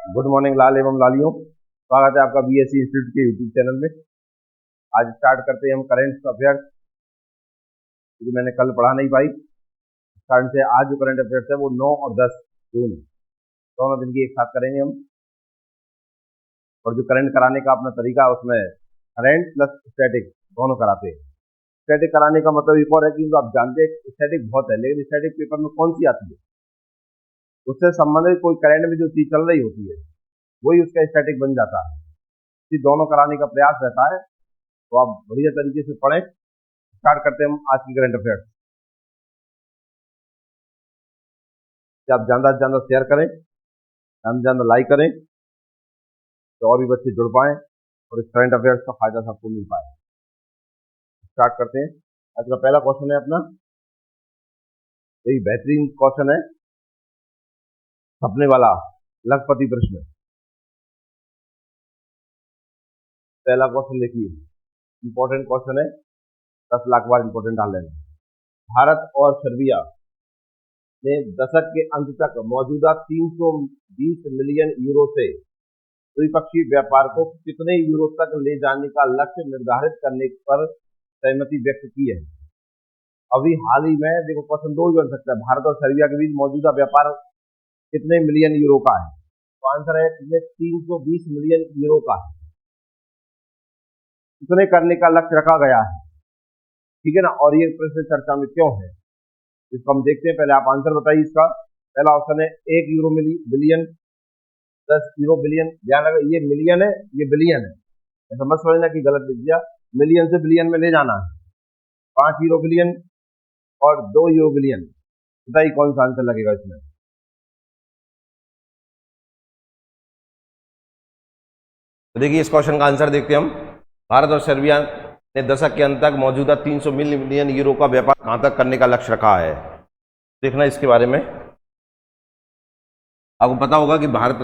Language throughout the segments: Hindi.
गुड मॉर्निंग लाल एवं लालियों, स्वागत है आपका बीएससी इंस्टीट्यूट के यूट्यूब चैनल में। आज स्टार्ट करते हैं हम करेंट अफेयर्स, क्योंकि मैंने कल पढ़ा नहीं पाई, इस कारण से आज जो करंट अफेयर्स है वो 9 और 10 जून दोनों दिन की एक साथ करेंगे हम। और जो करंट कराने का अपना तरीका है उसमें करंट प्लस स्टैटिक दोनों कराते हैं। स्टैटिक कराने का मतलब एक और है कि आप जानते हैं स्टैटिक बहुत है, लेकिन स्टैटिक पेपर में कौन सी आती है, उससे संबंधित कोई करंट में जो चीज चल रही होती है वही उसका स्टैटिक बन जाता है। इसी दोनों कराने का प्रयास रहता है, तो आप बढ़िया तरीके से पढ़ें। स्टार्ट करते हैं हम आज की करंट अफेयर्स। आप ज्यादा से ज्यादा शेयर करें, ज्यादा से ज्यादा लाइक करें, तो और भी बच्चे जुड़ पाए और इस करंट अफेयर्स का फायदा सबको मिल पाए। स्टार्ट करते हैं। आज का पहला क्वेश्चन है अपना, यही बेहतरीन क्वेश्चन है, सपने वाला लखपति प्रश्न। पहला क्वेश्चन देखिए, इंपॉर्टेंट क्वेश्चन है, 10 लाख बार इंपॉर्टेंट डाल लेना। भारत और सर्बिया ने दशक के अंत तक मौजूदा 320 मिलियन यूरो से द्विपक्षीय व्यापार को कितने यूरो तक ले जाने का लक्ष्य निर्धारित करने पर सहमति व्यक्त की है। अभी हाल ही में देखो, क्वेश्चन दो ही बन सकता है, भारत और सर्बिया के बीच मौजूदा व्यापार कितने मिलियन यूरो का है, तो आंसर है 320 मिलियन यूरो का है। इतने करने का लक्ष्य रखा गया है, ठीक है ना। और ये प्रश्न चर्चा में क्यों है, इसको हम देखते हैं। पहले आप आंसर बताइए इसका। पहला ऑप्शन है 1 यूरो बिलियन, 10 यूरो बिलियन। ध्यान रखो, ये मिलियन है, ये बिलियन है, ऐसा मत समझना कि गलत लिख दिया। मिलियन से बिलियन में ले जाना है। 5 यूरो बिलियन और 2 यूरो बिलियन। बताइए कौन सा आंसर लगेगा इसमें। तो देखिए, इस क्वेश्चन का आंसर देखते हैं हम। भारत और सर्बिया ने दशक के अंत तक मौजूदा 300 मिलियन यूरो का व्यापार कहां तक करने का लक्ष्य रखा है। देखना इसके बारे में। आपको पता होगा कि भारत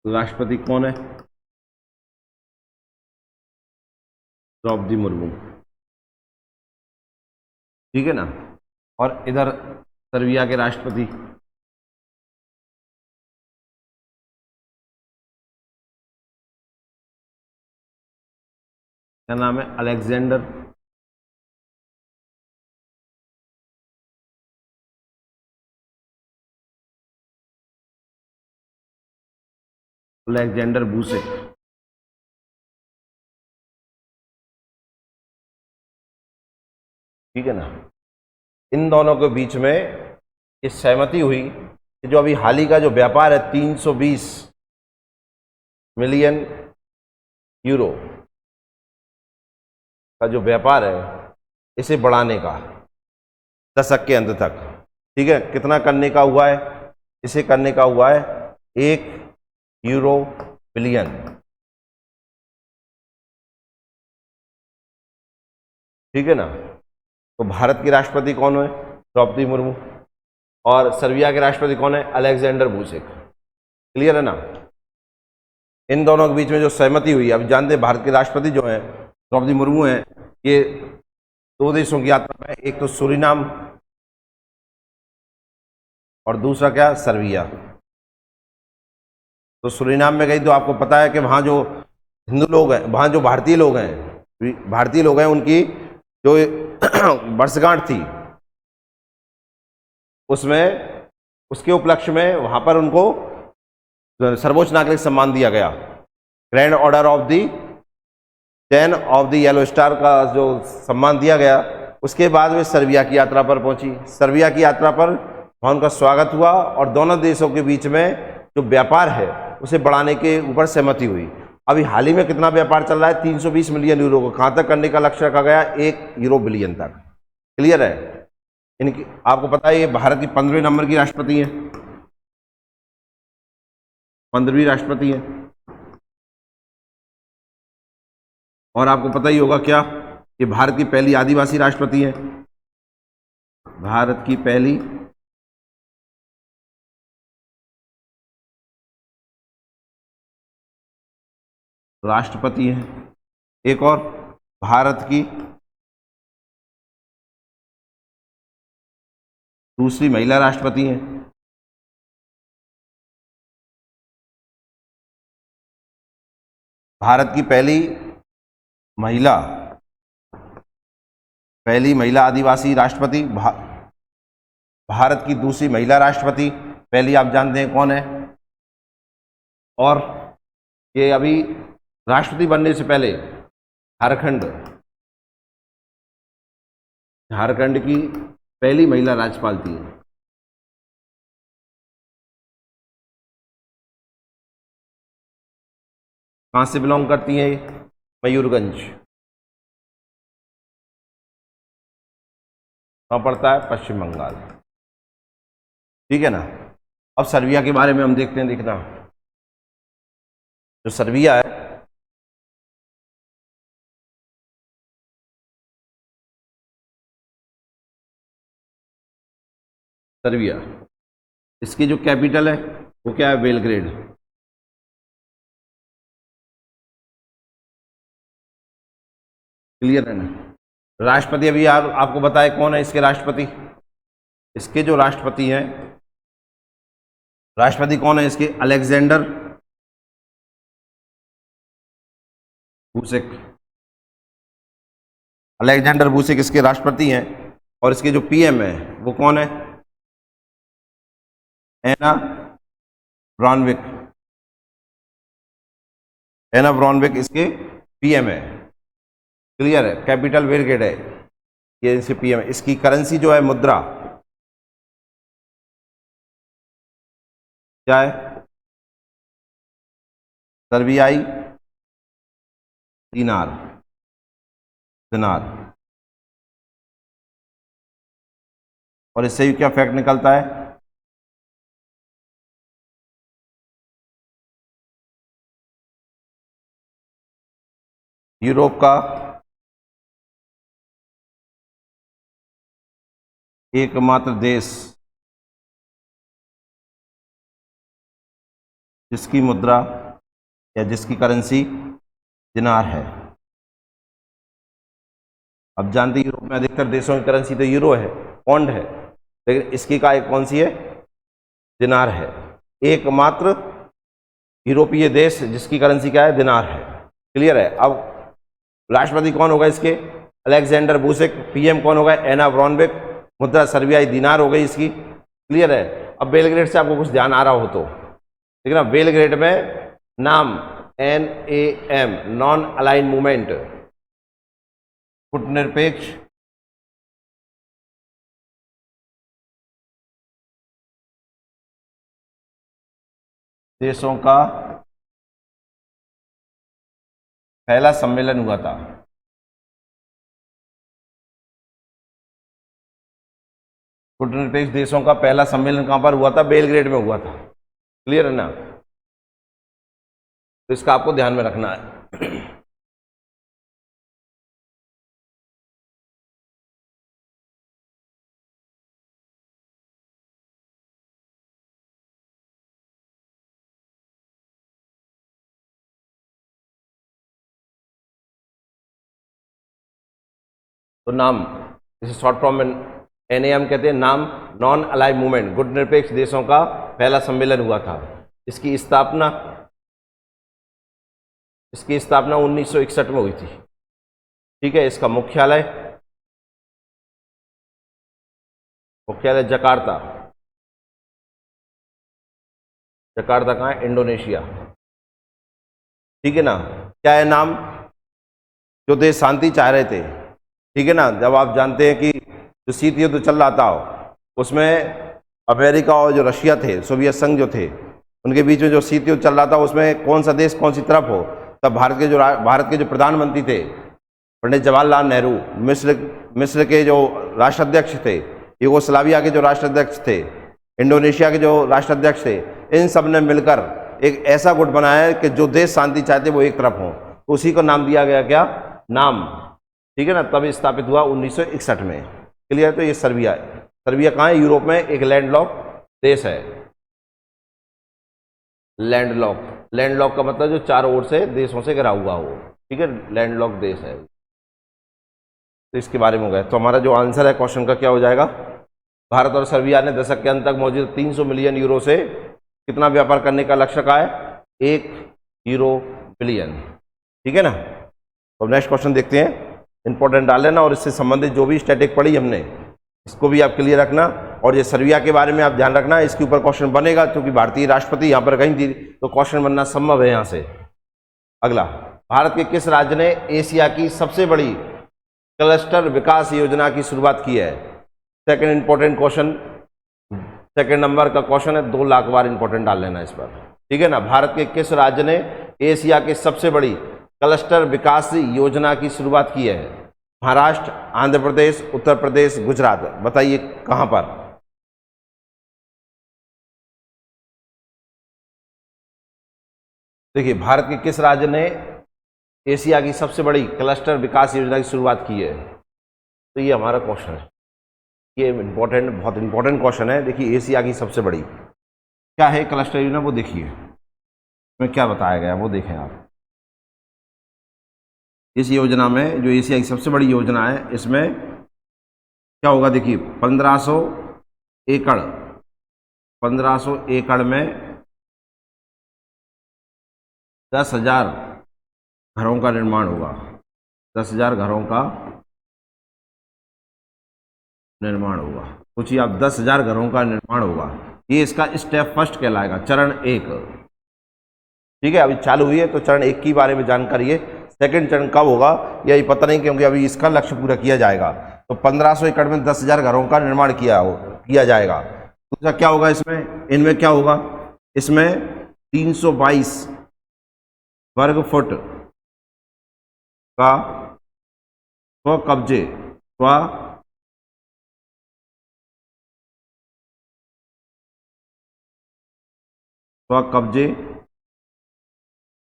राष्ट्रपति कौन है? द्रौपदी मुर्मू, ठीक है ना। और इधर सर्बिया के राष्ट्रपति क्या नाम है? अलेक्जेंडर बूसेक, ठीक है ना। इन दोनों के बीच में इस सहमति हुई कि जो अभी हाल ही का जो व्यापार है 320 मिलियन यूरो का जो व्यापार है, इसे बढ़ाने का दशक के अंत तक, ठीक है। कितना करने का हुआ है? इसे करने का हुआ है 1 यूरो बिलियन, ठीक है ना। तो भारत के राष्ट्रपति कौन है? द्रौपदी मुर्मू। और सर्बिया के राष्ट्रपति कौन है? अलेक्जेंडर बूसेक। क्लियर है ना। इन दोनों के बीच में जो सहमति हुई, अब जानते हैं भारत के राष्ट्रपति जो है द्रौपदी मुर्मू है, ये 2 देशों की यात्रा में, एक तो सूरीनाम और दूसरा क्या? सर्बिया। तो सूरीनाम में गई तो आपको पता है कि वहां जो हिंदू लोग हैं, वहां जो भारतीय लोग हैं, उनकी जो वर्षगांठ थी, उसमें उसके उपलक्ष्य में वहां पर उनको सर्वोच्च नागरिक सम्मान दिया गया, grand order of the chain of the yellow star का जो सम्मान दिया गया। उसके बाद वे सर्बिया की यात्रा पर पहुंची। सर्बिया की यात्रा पर वहां उनका स्वागत हुआ और दोनों देशों के बीच में जो व्यापार है उसे बढ़ाने के ऊपर सहमति हुई। अभी हाल ही में कितना व्यापार चल रहा है? 320 मिलियन यूरो को कहां तक करने का लक्ष्य रखा गया? 1 यूरो बिलियन तक। क्लियर है। इनकी आपको पता है ये भारत की 15वें नंबर की राष्ट्रपति है, 15वीं राष्ट्रपति है। और आपको पता ही होगा क्या, ये भारत की पहली आदिवासी राष्ट्रपति है, भारत की पहली राष्ट्रपति है। एक और, भारत की दूसरी महिला राष्ट्रपति हैं। भारत की पहली महिला आदिवासी राष्ट्रपति, भारत की दूसरी महिला राष्ट्रपति, पहली आप जानते हैं कौन है। और ये अभी राष्ट्रपति बनने से पहले झारखंड की पहली महिला राज्यपाल थी। कहाँ से बिलोंग करती हैं? मयूरगंज। कहाँ पड़ता है? पश्चिम बंगाल। ठीक है ना। अब सर्बिया के बारे में हम देखते हैं। देखना, जो सर्बिया है, इसकी जो कैपिटल है वो क्या है? बेलग्रेड। क्लियर है ना। राष्ट्रपति अभी यार आपको बताए कौन है इसके राष्ट्रपति? इसके जो राष्ट्रपति हैं, राष्ट्रपति कौन है इसके? Alexander Vucic. अलेक्जेंडर वुसिक इसके राष्ट्रपति हैं। और इसके जो पीएम है वो कौन है? एना ब्रॉनविक। एना ब्रॉनविक इसके पीएम है। क्लियर है। कैपिटल बेलग्रेड है, ये इसके पीएम है। इसकी करेंसी जो है, मुद्रा क्या है? सर्बियाई दिनार। और इससे भी क्या फैक्ट निकलता है? यूरोप का एकमात्र देश जिसकी मुद्रा या जिसकी करेंसी दिनार है। अब जानते हैं यूरोप में अधिकतर देशों की करेंसी तो यूरो है, पौंड है, लेकिन इसकी का एक कौन सी है? दिनार है। एकमात्र यूरोपीय देश जिसकी करेंसी क्या है? दिनार है। क्लियर है। अब राष्ट्रपति कौन होगा इसके? Alexander Vucic. पीएम कौन होगा? एना ब्रॉनविक। मुद्रा सर्बियाई दिनार हो गई इसकी। क्लियर है। अब बेलग्रेड से आपको कुछ ध्यान आ रहा हो तो ठीक है ना। बेलग्रेड में नाम NAM, नॉन अलाइन मूवमेंट, गुटनिरपेक्ष देशों का पहला सम्मेलन हुआ था। गुटनिरपेक्ष देशों का पहला सम्मेलन कहां पर हुआ था? बेलग्रेड में हुआ था। क्लियर है ना। तो इसका आपको ध्यान में रखना है। तो नाम, इसे शॉर्ट फॉर्म में NAM कहते हैं। नाम नॉन अलाइव मूवमेंट, गुटनिरपेक्ष देशों का पहला सम्मेलन हुआ था। इसकी स्थापना 1961 में हुई थी। ठीक है। इसका मुख्यालय जकार्ता। जकार्ता कहाँ है? इंडोनेशिया। ठीक है ना। क्या है नाम? जो देश शांति चाह रहे थे, ठीक है ना। जब आप जानते हैं कि जो शीत युद्ध चल रहा था उसमें अमेरिका और जो रशिया थे, सोवियत संघ जो थे, उनके बीच में जो शीत युद्ध चल रहा था उसमें कौन सा देश कौन सी तरफ हो, तब भारत के जो प्रधानमंत्री थे पंडित जवाहरलाल नेहरू, मिस्र के जो राष्ट्राध्यक्ष थे, यूगोस्लाविया के जो राष्ट्राध्यक्ष थे, इंडोनेशिया के जो राष्ट्राध्यक्ष थे, इन सब ने मिलकर एक ऐसा गुट बनाया है कि जो देश शांति चाहते वो एक तरफ हों। तो उसी को नाम दिया गया क्या? नाम। ठीक है ना। तब स्थापित हुआ 1961 में। क्लियर। तो ये सर्बिया है। सर्बिया कहाँ है? यूरोप में एक लैंडलॉक देश है। लैंडलॉक का मतलब जो चारों ओर से देशों से घिरा हुआ हो। ठीक है। लैंडलॉक देश है। तो इसके बारे में हो गया। तो हमारा जो आंसर है क्वेश्चन का क्या हो जाएगा? भारत और सर्बिया ने दशक के अंत तक मौजूद 300 मिलियन यूरो से कितना व्यापार करने का लक्ष्य रखा है? 1 बिलियन। ठीक है ना। तो नेक्स्ट क्वेश्चन देखते हैं, इंपॉर्टेंट डाल लेना और इससे संबंधित जो भी स्टैटिक पढ़ी हमने इसको भी आप क्लियर रखना। और ये सर्बिया के बारे में आप ध्यान रखना, इसके ऊपर क्वेश्चन बनेगा क्योंकि भारतीय राष्ट्रपति यहाँ पर कहीं थी तो क्वेश्चन बनना संभव है यहाँ से। अगला, भारत के किस राज्य ने एशिया की सबसे बड़ी क्लस्टर विकास योजना की शुरुआत की है? Second important question, second number का क्वेश्चन है, 2 लाख बार इंपॉर्टेंट डाल लेना इस पर। ठीक है ना। भारत के किस राज्य ने एशिया की सबसे बड़ी क्लस्टर विकास योजना की शुरुआत की है? महाराष्ट्र, आंध्र प्रदेश, उत्तर प्रदेश, गुजरात। बताइए कहां पर? देखिए, भारत के किस राज्य ने एशिया की सबसे बड़ी क्लस्टर विकास योजना की शुरुआत की है? तो ये हमारा क्वेश्चन है, ये इंपॉर्टेंट, बहुत इंपॉर्टेंट क्वेश्चन है। देखिए, एशिया की सबसे बड़ी क्या है क्लस्टर योजना, वो देखिए इसमें क्या बताया गया वो देखें आप। इस योजना में जो एशिया की सबसे बड़ी योजना है इसमें क्या होगा? देखिए, 1500 एकड़, 1500 एकड़ में 10,000 घरों का निर्माण होगा। 10,000 घरों का निर्माण होगा। सोचिए आप, 10,000 घरों का निर्माण होगा। ये इसका स्टेप फर्स्ट कहलाएगा, चरण 1। ठीक है, अभी चालू हुई है तो चरण 1 के बारे में जानकारी है। सेकंड चरण कब होगा यही पता नहीं, क्योंकि अभी इसका लक्ष्य पूरा किया जाएगा। तो 1500 एकड़ में 10,000 घरों का निर्माण किया जाएगा। दूसरा क्या होगा इसमें? इनमें क्या होगा? इसमें 322 वर्ग फुट का स्वकब्जे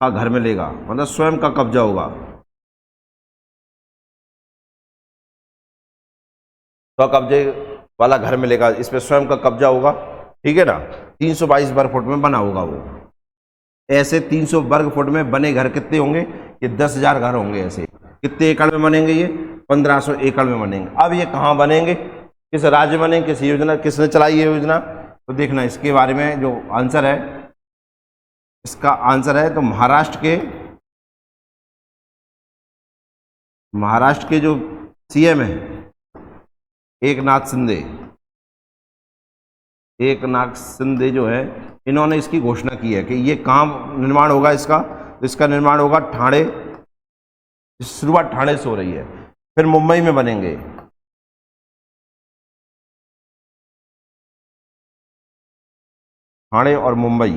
का घर में लेगा, मतलब स्वयं का कब्जा होगा। स्वकब्जे वाला घर में लेगा, इस पे स्वयं का कब्जा होगा। ठीक है ना। 322 वर्ग फुट में बना होगा वो। ऐसे 300 वर्ग फुट में बने घर कितने होंगे? ये 10,000 घर होंगे। ऐसे कितने एकड़ में बनेंगे? ये 1500 एकड़ में बनेंगे। अब ये कहाँ बनेंगे, किस राज्य बनेंगे, किस योजना, किसने चलाई ये योजना? तो देखना इसके बारे में जो आंसर है, इसका आंसर है तो महाराष्ट्र के जो सीएम है एकनाथ शिंदे जो है, इन्होंने इसकी घोषणा की है कि ये कहाँ निर्माण होगा इसका। तो इसका निर्माण होगा ठाणे, शुरुआत ठाणे से हो रही है, फिर मुंबई में बनेंगे। ठाणे और मुंबई,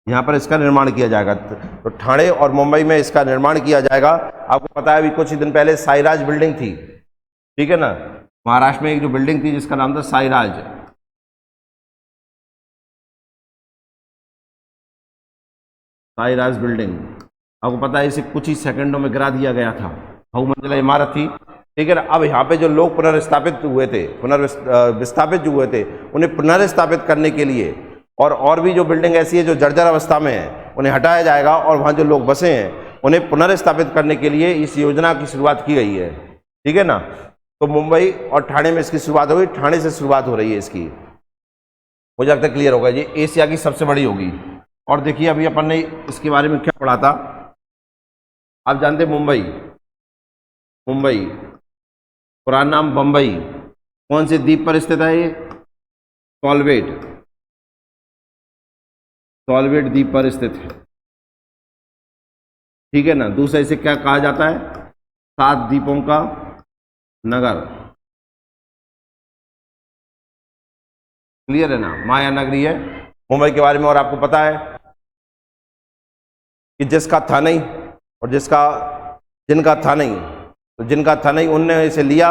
यहाँ पर इसका निर्माण किया जाएगा। तो ठाणे और मुंबई में इसका निर्माण किया जाएगा। आपको पता है अभी कुछ ही दिन पहले साईराज बिल्डिंग थी। ठीक है ना। महाराष्ट्र में एक जो बिल्डिंग थी जिसका नाम था साईराज बिल्डिंग, आपको पता है इसे कुछ ही सेकंडों में गिरा दिया गया था। बहुमंजिला इमारत थी। ठीक है ना। अब यहाँ पे जो लोग पुनर्स्थापित हुए थे, विस्थापित जो हुए थे, उन्हें पुनर्स्थापित करने के लिए और भी जो बिल्डिंग ऐसी है जो जर्जर अवस्था में है उन्हें हटाया जाएगा, और वहाँ जो लोग बसे हैं उन्हें पुनर्स्थापित करने के लिए इस योजना की शुरुआत की गई है। ठीक है ना। तो मुंबई और ठाणे में इसकी शुरुआत होगी, ठाणे से शुरुआत हो रही है इसकी। मुझे लगता है क्लियर होगा। ये एशिया की सबसे बड़ी होगी। और देखिए अभी अपन ने इसके बारे में क्या पढ़ा था, आप जानते हैं मुंबई पुराना नाम बम्बई, कौन से द्वीप पर स्थित है ये? सॉल्वेट द्वीप पर स्थित है। ठीक है ना। दूसरा इसे क्या कहा जाता है? 7 द्वीपों का नगर। क्लियर है ना। माया नगरी है मुंबई के बारे में। और आपको पता है कि जिसका था नहीं और जिनका था नहीं, तो जिनका था नहीं उनने इसे लिया,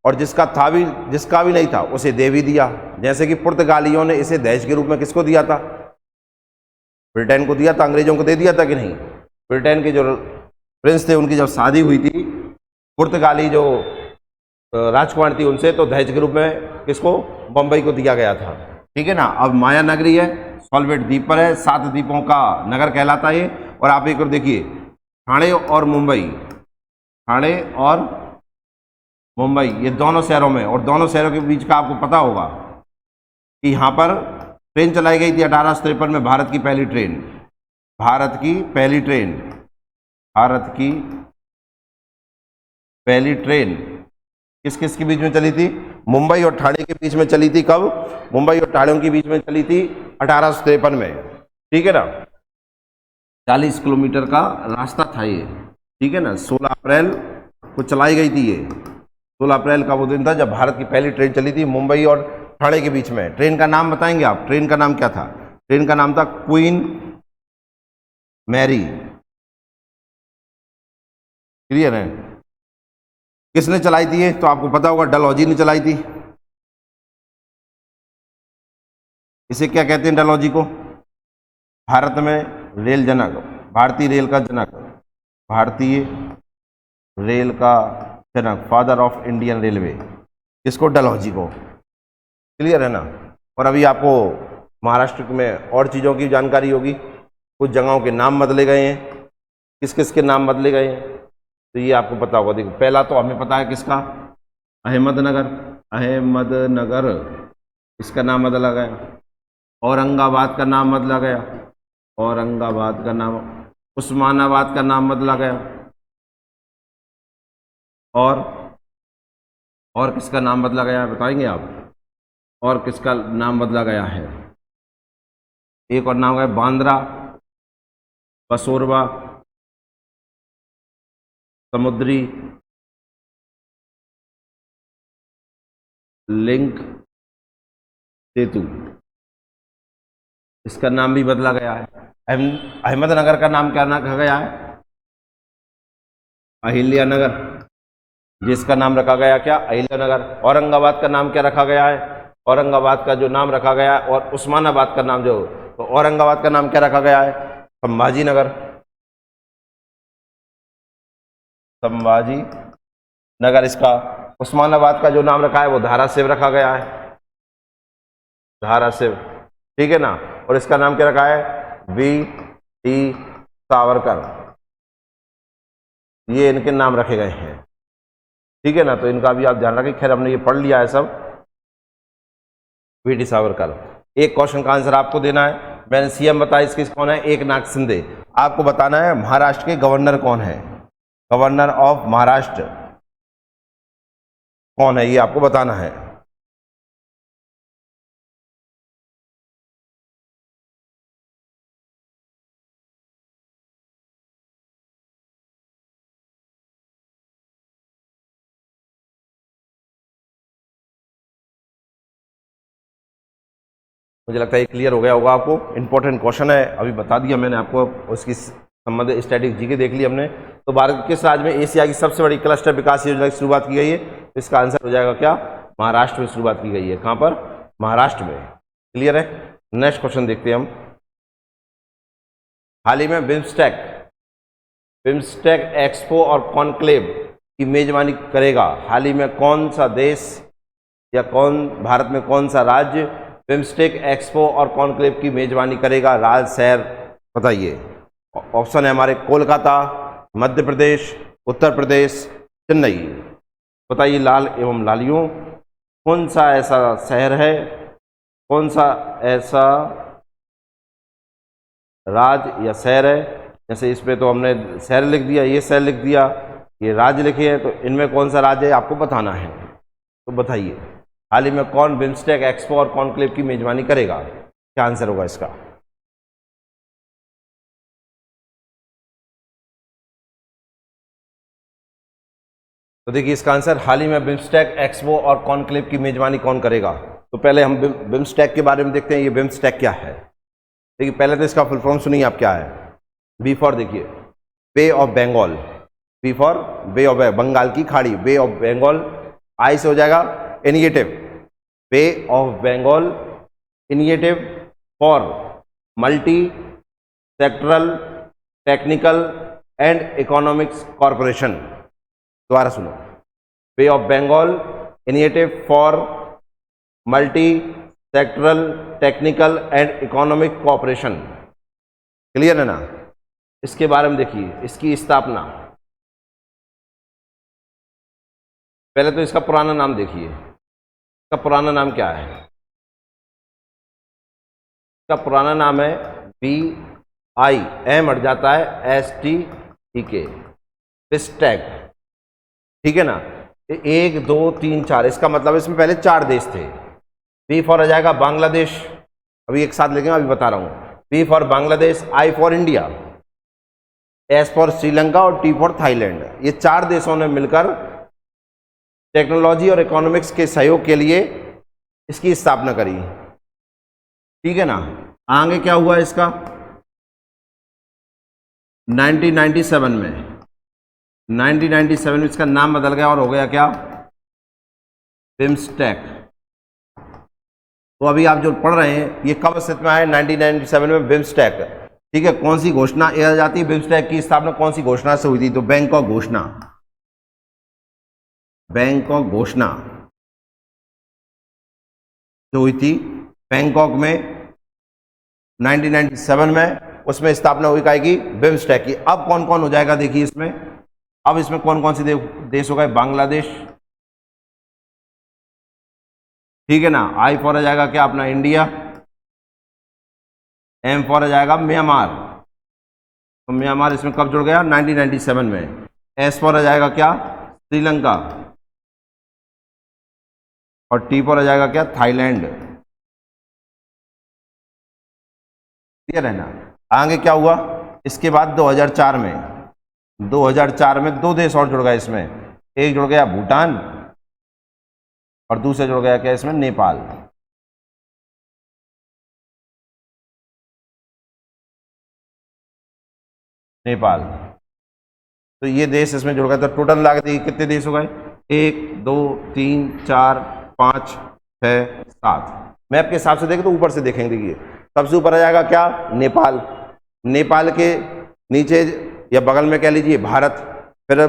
और जिसका भी नहीं था उसे दे भी दिया। जैसे कि पुर्तगालियों ने इसे दहेज के रूप में किसको दिया था? ब्रिटेन को दिया था। अंग्रेजों को दे दिया था कि नहीं? ब्रिटेन के जो प्रिंस थे उनकी जब शादी हुई थी पुर्तगाली जो राजकुमार थी उनसे, तो दहेज के रूप में किसको? बम्बई को दिया गया था। ठीक है ना। अब माया नगरी है, सॉल्वेट द्वीप पर है, 7 द्वीपों का नगर कहलाता है। और आप एक और देखिए, ठाणे और मुंबई, ये दोनों शहरों में, और दोनों शहरों के बीच का आपको पता होगा कि यहाँ पर ट्रेन चलाई गई थी 1853 में, भारत की पहली ट्रेन, भारत की पहली ट्रेन, भारत की पहली ट्रेन किस किस के बीच में चली थी? मुंबई और ठाणे के बीच में चली थी। कब? मुंबई और ठाणे के बीच में चली थी 1853 में, ठीक है ना। 40 किलोमीटर का रास्ता था ये, ठीक है ना। 16 अप्रैल को चलाई गई थी ये, 16 अप्रैल का वो दिन था जब भारत की पहली ट्रेन चली थी मुंबई और ठाणे के बीच में। ट्रेन का नाम बताएंगे आप? ट्रेन का नाम क्या था? ट्रेन का नाम था क्वीन मैरी। क्लियर है? किसने चलाई थी ये? तो आपको पता होगा, डलहौजी ने चलाई थी। इसे क्या कहते हैं? डलहौजी को भारत में रेल जनक, भारतीय रेल का जनक, भारतीय रेल का जनक, फादर ऑफ इंडियन रेलवे, किसको? डलहौजी को। क्लियर है ना। और अभी आपको महाराष्ट्र में और चीज़ों की जानकारी होगी, कुछ जगहों के नाम बदले गए हैं, किस किस के नाम बदले गए हैं, तो ये आपको पता होगा। देखो, पहला तो हमें पता है किसका? अहमदनगर, अहमदनगर, इसका नाम बदला गया। औरंगाबाद का नाम बदला गया, औरंगाबाद का नाम, उस्मानाबाद का नाम बदला गया, और किसका नाम बदला गया बताएंगे आप? और किसका नाम बदला गया है? एक और नाम है बांद्रा, बसोरवा, समुद्री लिंक सेतु, इसका नाम भी बदला गया है। अहमदनगर का नाम क्या रखा गया है? अहिल्या नगर, जिसका नाम रखा गया क्या? अहिल्या नगर। औरंगाबाद का नाम क्या रखा गया है? औरंगाबाद का जो नाम रखा गया है, और उस्मानाबाद का नाम जो, तो औरंगाबाद का नाम क्या रखा गया है? संभाजी नगर, संभाजी नगर इसका। उस्मानाबाद का जो नाम रखा है वो धाराशिव रखा गया है, धाराशिव, ठीक है ना। और इसका नाम क्या रखा है? वी.टी. सावरकर, ये इनके नाम रखे गए हैं, ठीक है ना। तो इनका भी आप ध्यान रखें। खैर, हमने ये पढ़ लिया है सब, वी.टी. सावरकर। एक क्वेश्चन का आंसर आपको देना है। मैंने सीएम बताया, इसके कौन है? एकनाथ शिंदे। आपको बताना है महाराष्ट्र के गवर्नर कौन है, गवर्नर ऑफ महाराष्ट्र कौन है, ये आपको बताना है। मुझे लगता है ये क्लियर हो गया होगा आपको। इंपॉर्टेंट क्वेश्चन है, अभी बता दिया मैंने आपको। उसकी संबंधित स्टैटिक जीके देख ली हमने। तो भारत किस राज्य में एशिया की सबसे बड़ी क्लस्टर विकास योजना की शुरुआत की गई है? तो इसका आंसर हो जाएगा क्या? महाराष्ट्र में शुरुआत की गई है। कहां पर? महाराष्ट्र में। क्लियर है। नेक्स्ट क्वेश्चन देखते हैं हम। हाल ही में बिम्स्टेक एक्सपो और कॉन्क्लेव की मेजबानी करेगा। हाल ही में कौन सा देश या भारत में कौन सा राज्य बिम्स्टेक एक्सपो और कॉन्क्लेव की मेजबानी करेगा? राज्य, शहर बताइए। ऑप्शन है हमारे कोलकाता, मध्य प्रदेश, उत्तर प्रदेश, चेन्नई। बताइए लाल एवं लालियों, कौन सा ऐसा शहर है, कौन सा ऐसा राज्य या शहर है? जैसे इस पे तो हमने शहर लिख दिया, ये शहर लिख दिया, ये राज्य लिखे हैं, तो इनमें कौन सा राज्य है आपको बताना है। तो बताइए, हाल ही में कौन बिम्स्टेक एक्सपो और कॉन्क्लेव की मेजबानी करेगा? क्या आंसर होगा इसका? तो देखिए, इसका आंसर हाल ही में बिम्स्टेक एक्सपो और कॉन्क्लेव की मेजबानी कौन करेगा? तो पहले हम बिम्स्टेक के बारे में देखते हैं, ये बिम्स्टेक क्या है। देखिए, पहले तो इसका फुल फॉर्म सुनिए आप क्या है। बी फॉर, देखिए, bay of Bengal, B for bay of Bengal की खाड़ी, बे ऑफ बंगाल। आई से हो जाएगा initiative, bay of Bengal initiative for multi sectoral technical and economics corporation. दोबारा सुनो, bay of Bengal initiative for multi sectoral technical and economic corporation. Clear है ना। इसके बारे में देखिए, इसकी स्थापना पहले तो इसका पुराना नाम देखिए, इसका पुराना नाम क्या है? इसका पुराना नाम है BIM हट जाता है STEK, बिस्टेक। ठीक है ना? 1 2 3 4, इसका मतलब इसमें पहले 4 देश थे। B फॉर आ जाएगा बांग्लादेश, अभी एक साथ लिखेंगे, अभी बता रहा हूं। B for Bangladesh, I for India, S for Sri Lanka और T फॉर थाईलैंड। ये 4 देशों ने मिलकर टेक्नोलॉजी और इकोनॉमिक्स के सहयोग के लिए इसकी स्थापना करी। ठीक है ना? आगे क्या हुआ इसका? 1997 में इसका नाम बदल गया और हो गया क्या? बिम्स्टेक। तो अभी आप जो पढ़ रहे हैं ये कब अस्तित्व में आया? 1997 में बिम्स्टेक। ठीक है, कौन सी घोषणा आ जाती है? बिम्स्टेक की स्थापना कौन सी घोषणा से हुई थी? तो बैंकॉक घोषणा, बैंकॉक घोषणा जो हुई थी बैंकॉक में 1997 में, उसमें स्थापना हुई काय की? बिम्स्टेक की। अब कौन कौन हो जाएगा देखिए इसमें, अब इसमें कौन कौन से देश हो गए? बांग्लादेश, ठीक है ना? I फॉर आ जाएगा क्या अपना? इंडिया। M फॉर आ जाएगा म्यांमार, तो म्यांमार इसमें कब जुड़ गया? 1997 में। S फॉर आ जाएगा क्या? श्रीलंका, और T फॉर आ जाएगा क्या? थाईलैंड। क्लियर है ना? आगे क्या हुआ इसके बाद? 2004 में 2 देश और जुड़ गए इसमें। एक जुड़ गया भूटान और दूसरा जुड़ गया क्या इसमें? नेपाल। नेपाल, तो ये देश इसमें जुड़ गए। तो टोटल लागत कितने देश हो गए? 1 2 3 4 5 6 7। मैप के हिसाब से देखें तो ऊपर से देखेंगे, देखिए सबसे ऊपर आ जाएगा क्या? नेपाल। नेपाल के नीचे या बगल में कह लीजिए भारत, फिर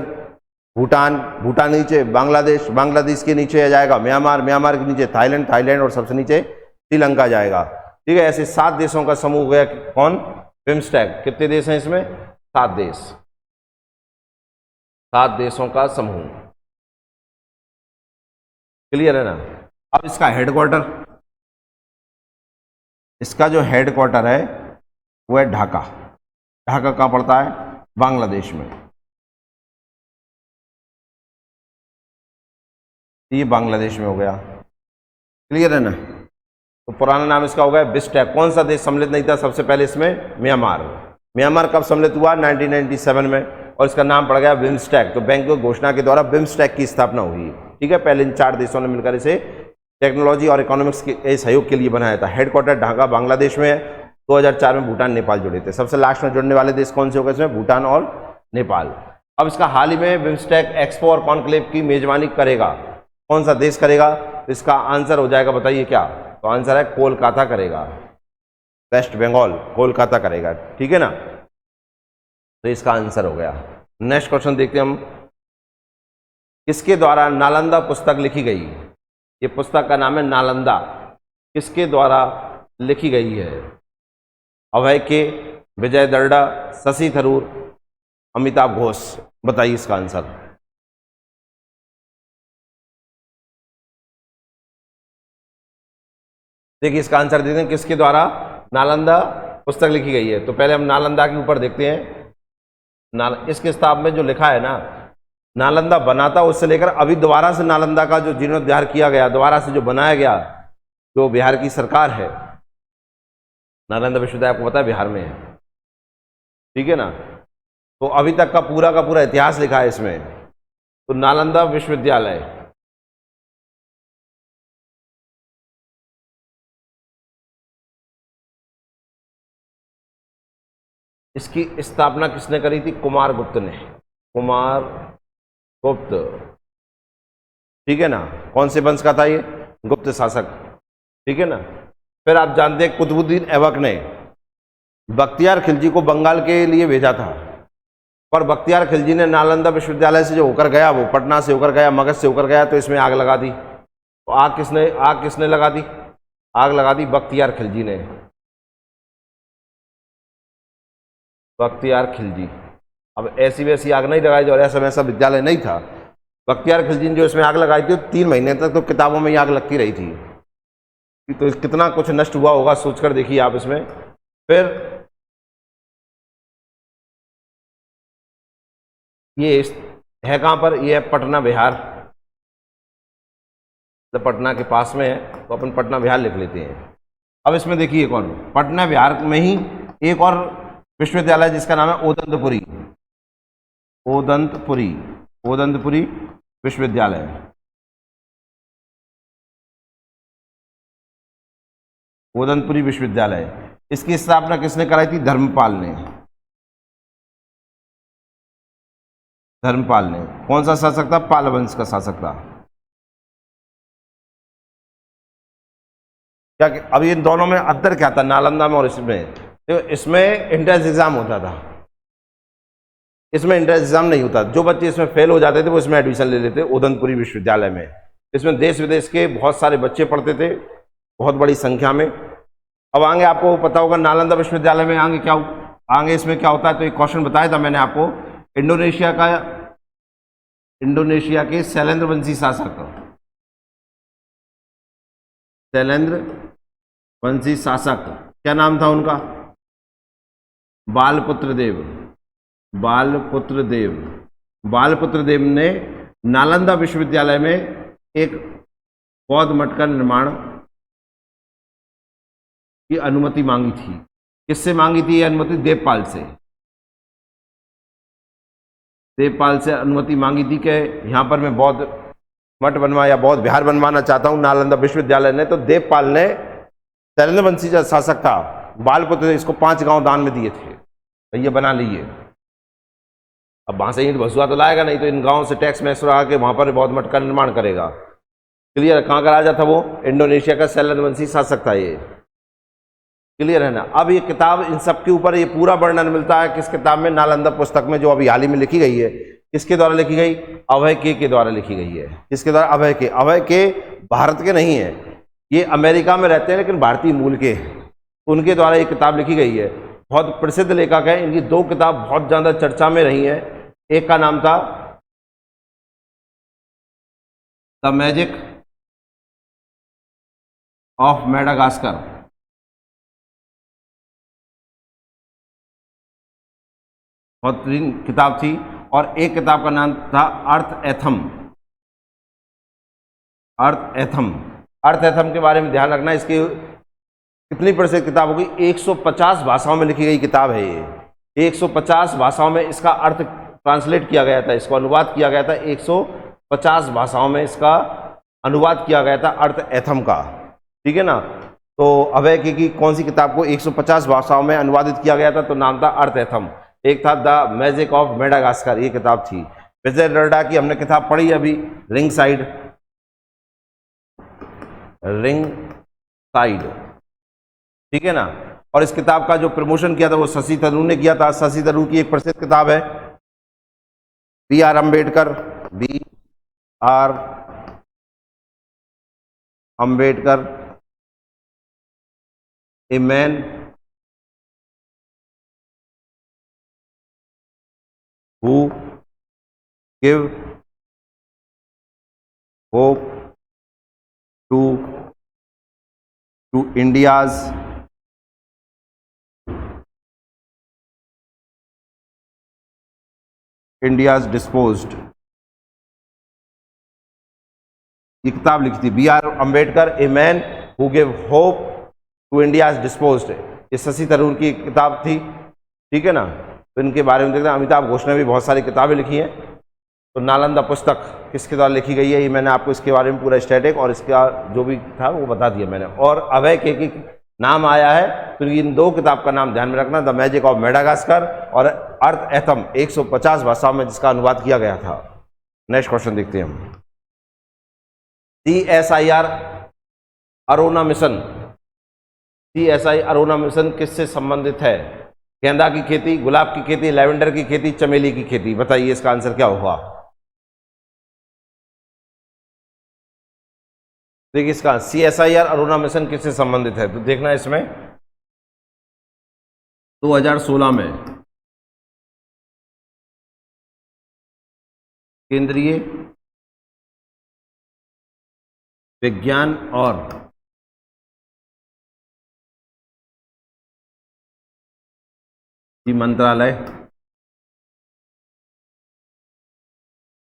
भूटान, भूटान नीचे बांग्लादेश, बांग्लादेश के नीचे आ जाएगा म्यांमार, म्यांमार के नीचे थाईलैंड, थाईलैंड और सबसे नीचे श्रीलंका जाएगा। ठीक है, ऐसे 7 देशों का समूह हो गया। कौन? बिम्स्टेक। कितने देश हैं इसमें? 7 देश, 7 देशों का समूह। क्लियर है ना? अब इसका हेडक्वार्टर, इसका जो हेडक्वार्टर है वो है ढाका। ढाका कहाँ पड़ता है? बांग्लादेश में। ये बांग्लादेश में हो गया। क्लियर है ना? तो पुराना नाम इसका हो गया बिस्टेक। कौन सा देश सम्मिलित नहीं था सबसे पहले इसमें? म्यांमार। म्यांमार कब सम्मिलित हुआ? 1997 में, और इसका नाम पड़ गया बिम्स्टेक। तो बैंकॉक घोषणा के द्वारा बिम्स्टेक की स्थापना हुई। ठीक है, पहले इन 4 देशों ने मिलकर इसे टेक्नोलॉजी और इकोनॉमिक्स के सहयोग के लिए बनाया था। हेडक्वार्टर ढाका बांग्लादेश में है। 2004 में भूटान नेपाल जुड़े थे। सबसे लास्ट में जुड़ने वाले देश कौन से हो गए इसमें? भूटान और नेपाल। अब इसका हाल ही में बिम्स्टेक एक्सपो और कॉन्क्लेव की मेजबानी करेगा। कौन सा देश करेगा? इसका आंसर हो जाएगा, बताइए क्या? तो आंसर है कोलकाता करेगा, वेस्ट बंगाल, कोलकाता करेगा। ठीक है ना? तो इसका आंसर हो गया। नेक्स्ट क्वेश्चन देखते हैं हम। किसके द्वारा नालंदा पुस्तक लिखी गई? ये पुस्तक का नाम है नालंदा। किसके द्वारा लिखी गई है? अभय के, विजय दर्डा, शशि थरूर, अमिताभ घोष। बताइए इसका आंसर। देखिए इसका आंसर देते हैं, किसके द्वारा नालंदा पुस्तक लिखी गई है। तो पहले हम नालंदा के ऊपर देखते हैं। इस किताब में जो लिखा है ना, नालंदा बना था उससे लेकर अभी दोबारा से नालंदा का जो जीर्णोद्धार किया गया, दोबारा से जो बनाया गया, जो बिहार की सरकार है, नालंदा विश्वविद्यालय आपको पता है बिहार में है। ठीक है ना? तो अभी तक का पूरा इतिहास लिखा है इसमें। तो नालंदा विश्वविद्यालय, इसकी स्थापना किसने करी थी? कुमार गुप्त ने। कुमार गुप्त। ठीक है ना? कौन से वंश का था ये? गुप्त शासक। ठीक है ना? फिर आप जानते हैं कुतुबुद्दीन ऐबक ने बख्तियार खिलजी को बंगाल के लिए भेजा था, पर बख्तियार खिलजी ने नालंदा विश्वविद्यालय से जो होकर गया, वो पटना से होकर गया, मगध से होकर गया, तो इसमें आग लगा दी। तो आग किसने लगा दी? आग लगा दी बख्तियार खिलजी ने। बख्तियार खिलजी। अब ऐसी वैसी आग नहीं लगाई, जो ऐसा वैसा विद्यालय नहीं था। बख्तियार खिलजी ने जो इसमें आग लगाई थी 3 महीने तक तो किताबों में ये आग लगती रही थी। तो कितना कुछ नष्ट हुआ होगा सोचकर देखिए आप इसमें। फिर ये है कहाँ पर, ये है पटना बिहार, तो पटना के पास में है तो अपन पटना बिहार लिख लेते हैं। अब इसमें देखिए कौन, पटना बिहार में ही एक और विश्वविद्यालय जिसका नाम है ओदंतपुरी, ओदंतपुरी, ओदंतपुरी विश्वविद्यालय। ओदंतपुरी विश्वविद्यालय, इसकी स्थापना किसने कराई थी? धर्मपाल ने। धर्मपाल ने। कौन सा शासक था? पाल वंश का शासक था। क्या अब इन दोनों में अंतर क्या था, नालंदा में और इसमें? तो इसमें एंट्रेंस एग्जाम होता था, इसमें एंट्रेंस एग्जाम नहीं होता। जो बच्चे इसमें फेल हो जाते थे वो इसमें एडमिशन ले लेते ओदंतपुरी विश्वविद्यालय में। इसमें देश विदेश के बहुत सारे बच्चे पढ़ते थे, बहुत बड़ी संख्या में। अब आगे आपको पता होगा नालंदा विश्वविद्यालय में आगे क्या, आगे इसमें क्या होता है, तो एक क्वेश्चन बताया था मैंने आपको, इंडोनेशिया के शैलेंद्र वंशी शासक, शैलेंद्र वंशी शासक, क्या नाम था उनका? बालपुत्र देव। बालपुत्र देव। बालपुत्र देव ने नालंदा विश्वविद्यालय में एक बौद्ध मठ का निर्माण की अनुमति मांगी थी। किससे मांगी थी यह अनुमति? देवपाल से। देवपाल से अनुमति मांगी थी कि यहां पर मैं बौद्ध मठ बनवा या बौद्ध विहार बनवाना चाहता हूं नालंदा विश्वविद्यालय ने। तो देवपाल ने, शैलेंद्र वंशी जो शासक था, बालपुत्र, इसको 5 गांव दान में दिए थे, तो ये बना लीजिए। अब वहां से ईंट भसुआ तो लाएगा नहीं, तो इन गांव से टैक्स मैसर आके वहां पर बौद्ध मठ का निर्माण करेगा। क्लियर? कहां का राजा था वो? इंडोनेशिया का शैलेंद्र वंशी शासक था ये। क्लियर है ना? अब ये किताब, इन सब के ऊपर ये पूरा वर्णन मिलता है किस किताब में? नालंदा पुस्तक में, जो अभी हाल ही में लिखी गई है। किसके द्वारा लिखी गई? अभय के द्वारा लिखी गई है। किसके द्वारा? अभय के। अभय के भारत के नहीं है, ये अमेरिका में रहते हैं लेकिन भारतीय मूल के, उनके द्वारा ये किताब लिखी गई है। बहुत प्रसिद्ध लेखक है, इनकी 2 किताब बहुत ज्यादा चर्चा में रही है। एक का नाम था द मैजिक ऑफ मेडागास्कर, बेहतरीन किताब थी। और एक किताब का नाम था अर्थ एथम। अर्थ एथम। अर्थ एथम के बारे में ध्यान रखना, इसकी कितनी प्रसिद्ध किताब होगी? 150 भाषाओं में लिखी गई किताब है ये। 150 भाषाओं में इसका अर्थ ट्रांसलेट किया गया था, इसको अनुवाद किया गया था। 150 भाषाओं में इसका अनुवाद किया गया था अर्थ एथम का। ठीक है ना? तो अभय की कौन सी किताब को 150 भाषाओं में अनुवादित किया गया था? तो नाम था अर्थ एथम। एक था द मैजिक ऑफ मेडागास्कर, ये किताब थी। विजय डर्डा की हमने किताब पढ़ी अभी, रिंग साइड, रिंग साइड। ठीक है ना? और इस किताब का जो प्रमोशन किया था वो शशि थरूर ने किया था। शशि थरूर की एक प्रसिद्ध किताब है B R Ambedkar, B R Ambedkar, a man who give hope to India's disposed। ये किताब लिखी थी B R Ambedkar, a man who give hope to India's disposed. ये शशि थरूर की किताब थी। ठीक है ना? तो इनके बारे में देखते हैं। अमिताभ घोष ने भी बहुत सारी किताबें लिखी हैं। तो नालंदा पुस्तक किसके द्वारा लिखी गई है, ये मैंने आपको इसके बारे में पूरा स्टैटिक और इसका जो भी था वो बता दिया मैंने। और अभय के नाम आया है तो इन 2 किताब का नाम ध्यान में रखना, द मैजिक ऑफ मेडागास्कर और अर्थ एथम, 150 भाषाओं में जिसका अनुवाद किया गया था। नेक्स्ट क्वेश्चन देखते हैं हम। CSIR अरोना मिशन, CSI अरोना मिशन किससे संबंधित है? गेंदा की खेती, गुलाब की खेती, लैवेंडर की खेती, चमेली की खेती। बताइए इसका आंसर क्या होगा? देखिए इसका CSIR अरोना मिशन किससे संबंधित है, तो देखना इसमें 2016 में केंद्रीय विज्ञान और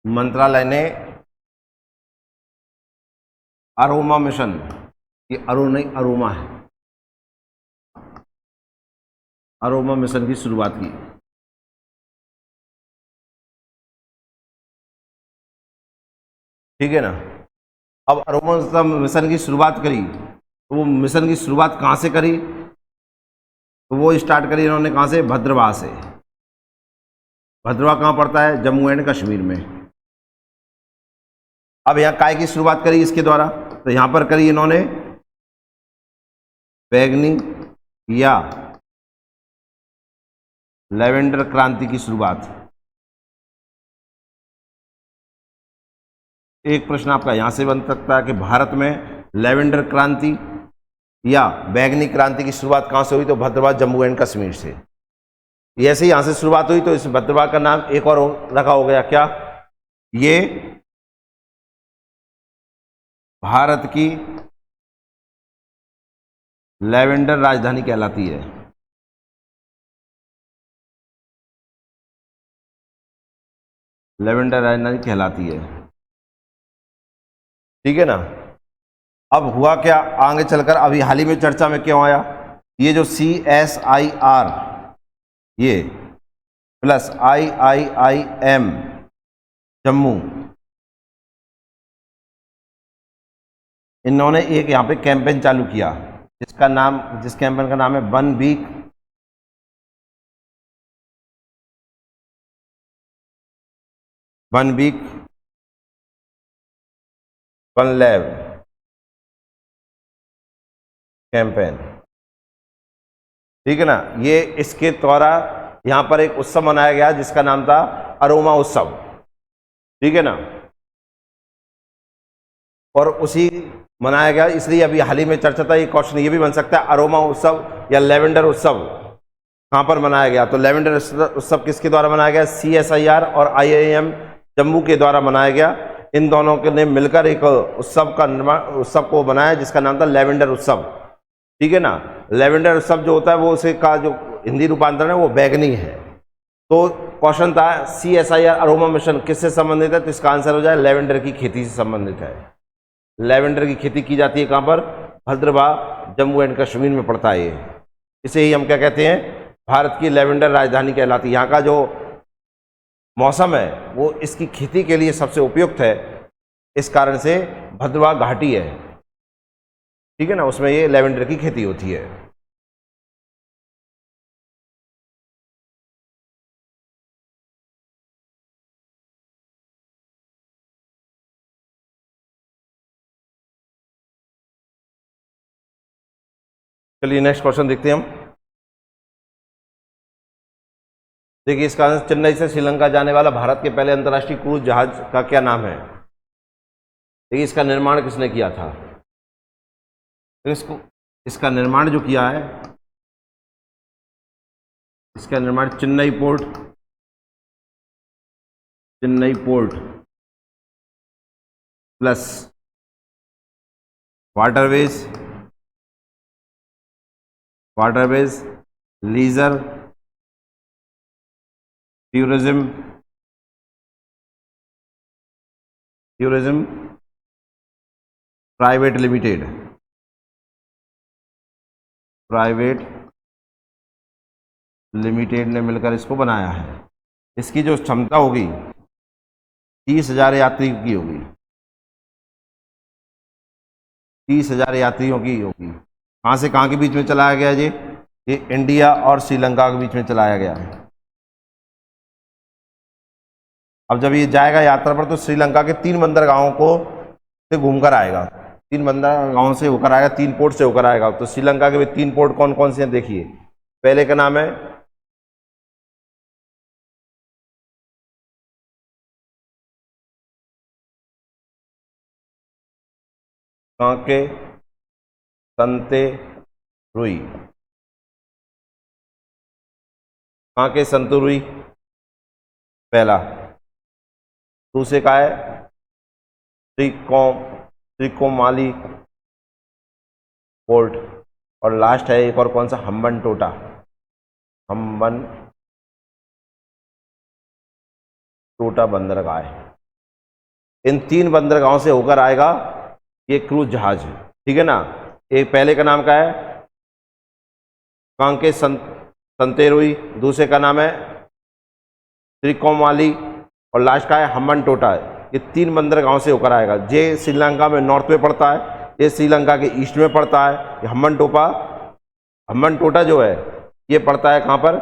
मंत्रालय ने अरोमा मिशन, ये अरोमा है, अरोमा मिशन की शुरुआत की। ठीक है ना। अब अरोमा मिशन की शुरुआत करी, तो वो मिशन की शुरुआत कहाँ से करी? तो वो स्टार्ट करी इन्होंने कहाँ से? भद्रवाह से। भद्रवाह कहाँ पड़ता है? जम्मू एंड कश्मीर में। अब यहाँ काय की शुरुआत करी इसके द्वारा? तो यहाँ पर करी इन्होंने बैंगनी या लेवेंडर क्रांति की शुरुआत। एक प्रश्न आपका यहां से बन सकता है कि भारत में लेवेंडर क्रांति या बैंगनी क्रांति की शुरुआत कहां से हुई? तो भद्रवाह जम्मू एंड कश्मीर से। ऐसे ही यहां से शुरुआत हुई, तो इस भद्रवाह का नाम एक और रखा हो गया, क्या? ये भारत की लेवेंडर राजधानी कहलाती है। लेवेंडर राजधानी कहलाती है। ठीक है ना। अब हुआ क्या आगे चलकर? अभी हाल ही में चर्चा में क्यों आया? ये जो CSIR ये प्लस IIIM जम्मू, इन्होंने एक यहाँ पे कैंपेन चालू किया जिस कैंपेन का नाम है one week one lab campaign. ठीक है ना। ये इसके द्वारा यहां पर एक उत्सव मनाया गया जिसका नाम था अरोमा उत्सव। ठीक है ना। और उसी मनाया गया, इसलिए अभी हाल ही में चर्चा था। ये क्वेश्चन ये भी बन सकता है, अरोमा उत्सव या लेवेंडर उत्सव कहां पर मनाया गया? तो लेवेंडर उत्सव किसके द्वारा मनाया गया? CSIR और IIM जम्मू के द्वारा मनाया गया। इन दोनों के ने मिलकर एक उत्सव को बनाया जिसका नाम था लेवेंडर उत्सव। ठीक है ना। लेवेंडर उत्सव जो होता है वो उसे का जो हिंदी रूपांतरण है वो बैगनी है। तो क्वेश्चन था CSIR अरोमा मिशन किससे संबंधित है? तो इसका आंसर हो जाए लेवेंडर की खेती से संबंधित है। लेवेंडर की खेती की जाती है कहां पर? भद्रवाह जम्मू एंड कश्मीर में पड़ता है ये। इसे ही हम क्या कहते हैं? भारत की लेवेंडर राजधानी कहलाती है। यहाँ का जो मौसम है वो इसकी खेती के लिए सबसे उपयुक्त है, इस कारण से भद्रवाह घाटी है। ठीक है ना। उसमें ये लेवेंडर की खेती होती है। चलिए नेक्स्ट क्वेश्चन देखते हैं हम। देखिए इसका आंसर, चेन्नई से श्रीलंका जाने वाला भारत के पहले अंतर्राष्ट्रीय क्रूज जहाज का क्या नाम है? देखिए इसका निर्माण किसने किया था? तो इसका निर्माण जो किया है, इसका निर्माण Chennai port plus waterways leisure tourism private limited ने मिलकर इसको बनाया है। इसकी जो क्षमता होगी 30,000 यात्री की होगी, 30,000 यात्रियों की होगी। कहाँ से कहाँ के बीच में चलाया गया ये इंडिया और श्रीलंका के बीच में चलाया गया है। अब जब ये जाएगा यात्रा पर तो श्रीलंका के 3 बंदरगाहों को से घूमकर आएगा, 3 बंदरगाहों से होकर आएगा, 3 पोर्ट से होकर आएगा। तो श्रीलंका के भी 3 पोर्ट कौन कौन से हैं देखिए। पहले का नाम है कांके संतेरुई, कांके संतुरुई पहला। दूसरे का है त्रिकोमाली पोर्ट, और लास्ट है एक और कौन सा, हम्बनटोटा, हम्बनटोटा बंदरगाह है। इन 3 बंदरगाहों से होकर आएगा ये क्रूज जहाज, ठीक है ना। एक पहले का नाम क्या है, कांके संतेरुई, दूसरे का नाम है त्रिकोमाली, और लास्ट का है हम्बनटोटा। ये 3 बंदरगाहों से होकर आएगा। ये श्रीलंका में नॉर्थ में पड़ता है, ये श्रीलंका के ईस्ट में पड़ता है। ये हम्बनटोटा जो है ये पड़ता है कहाँ पर,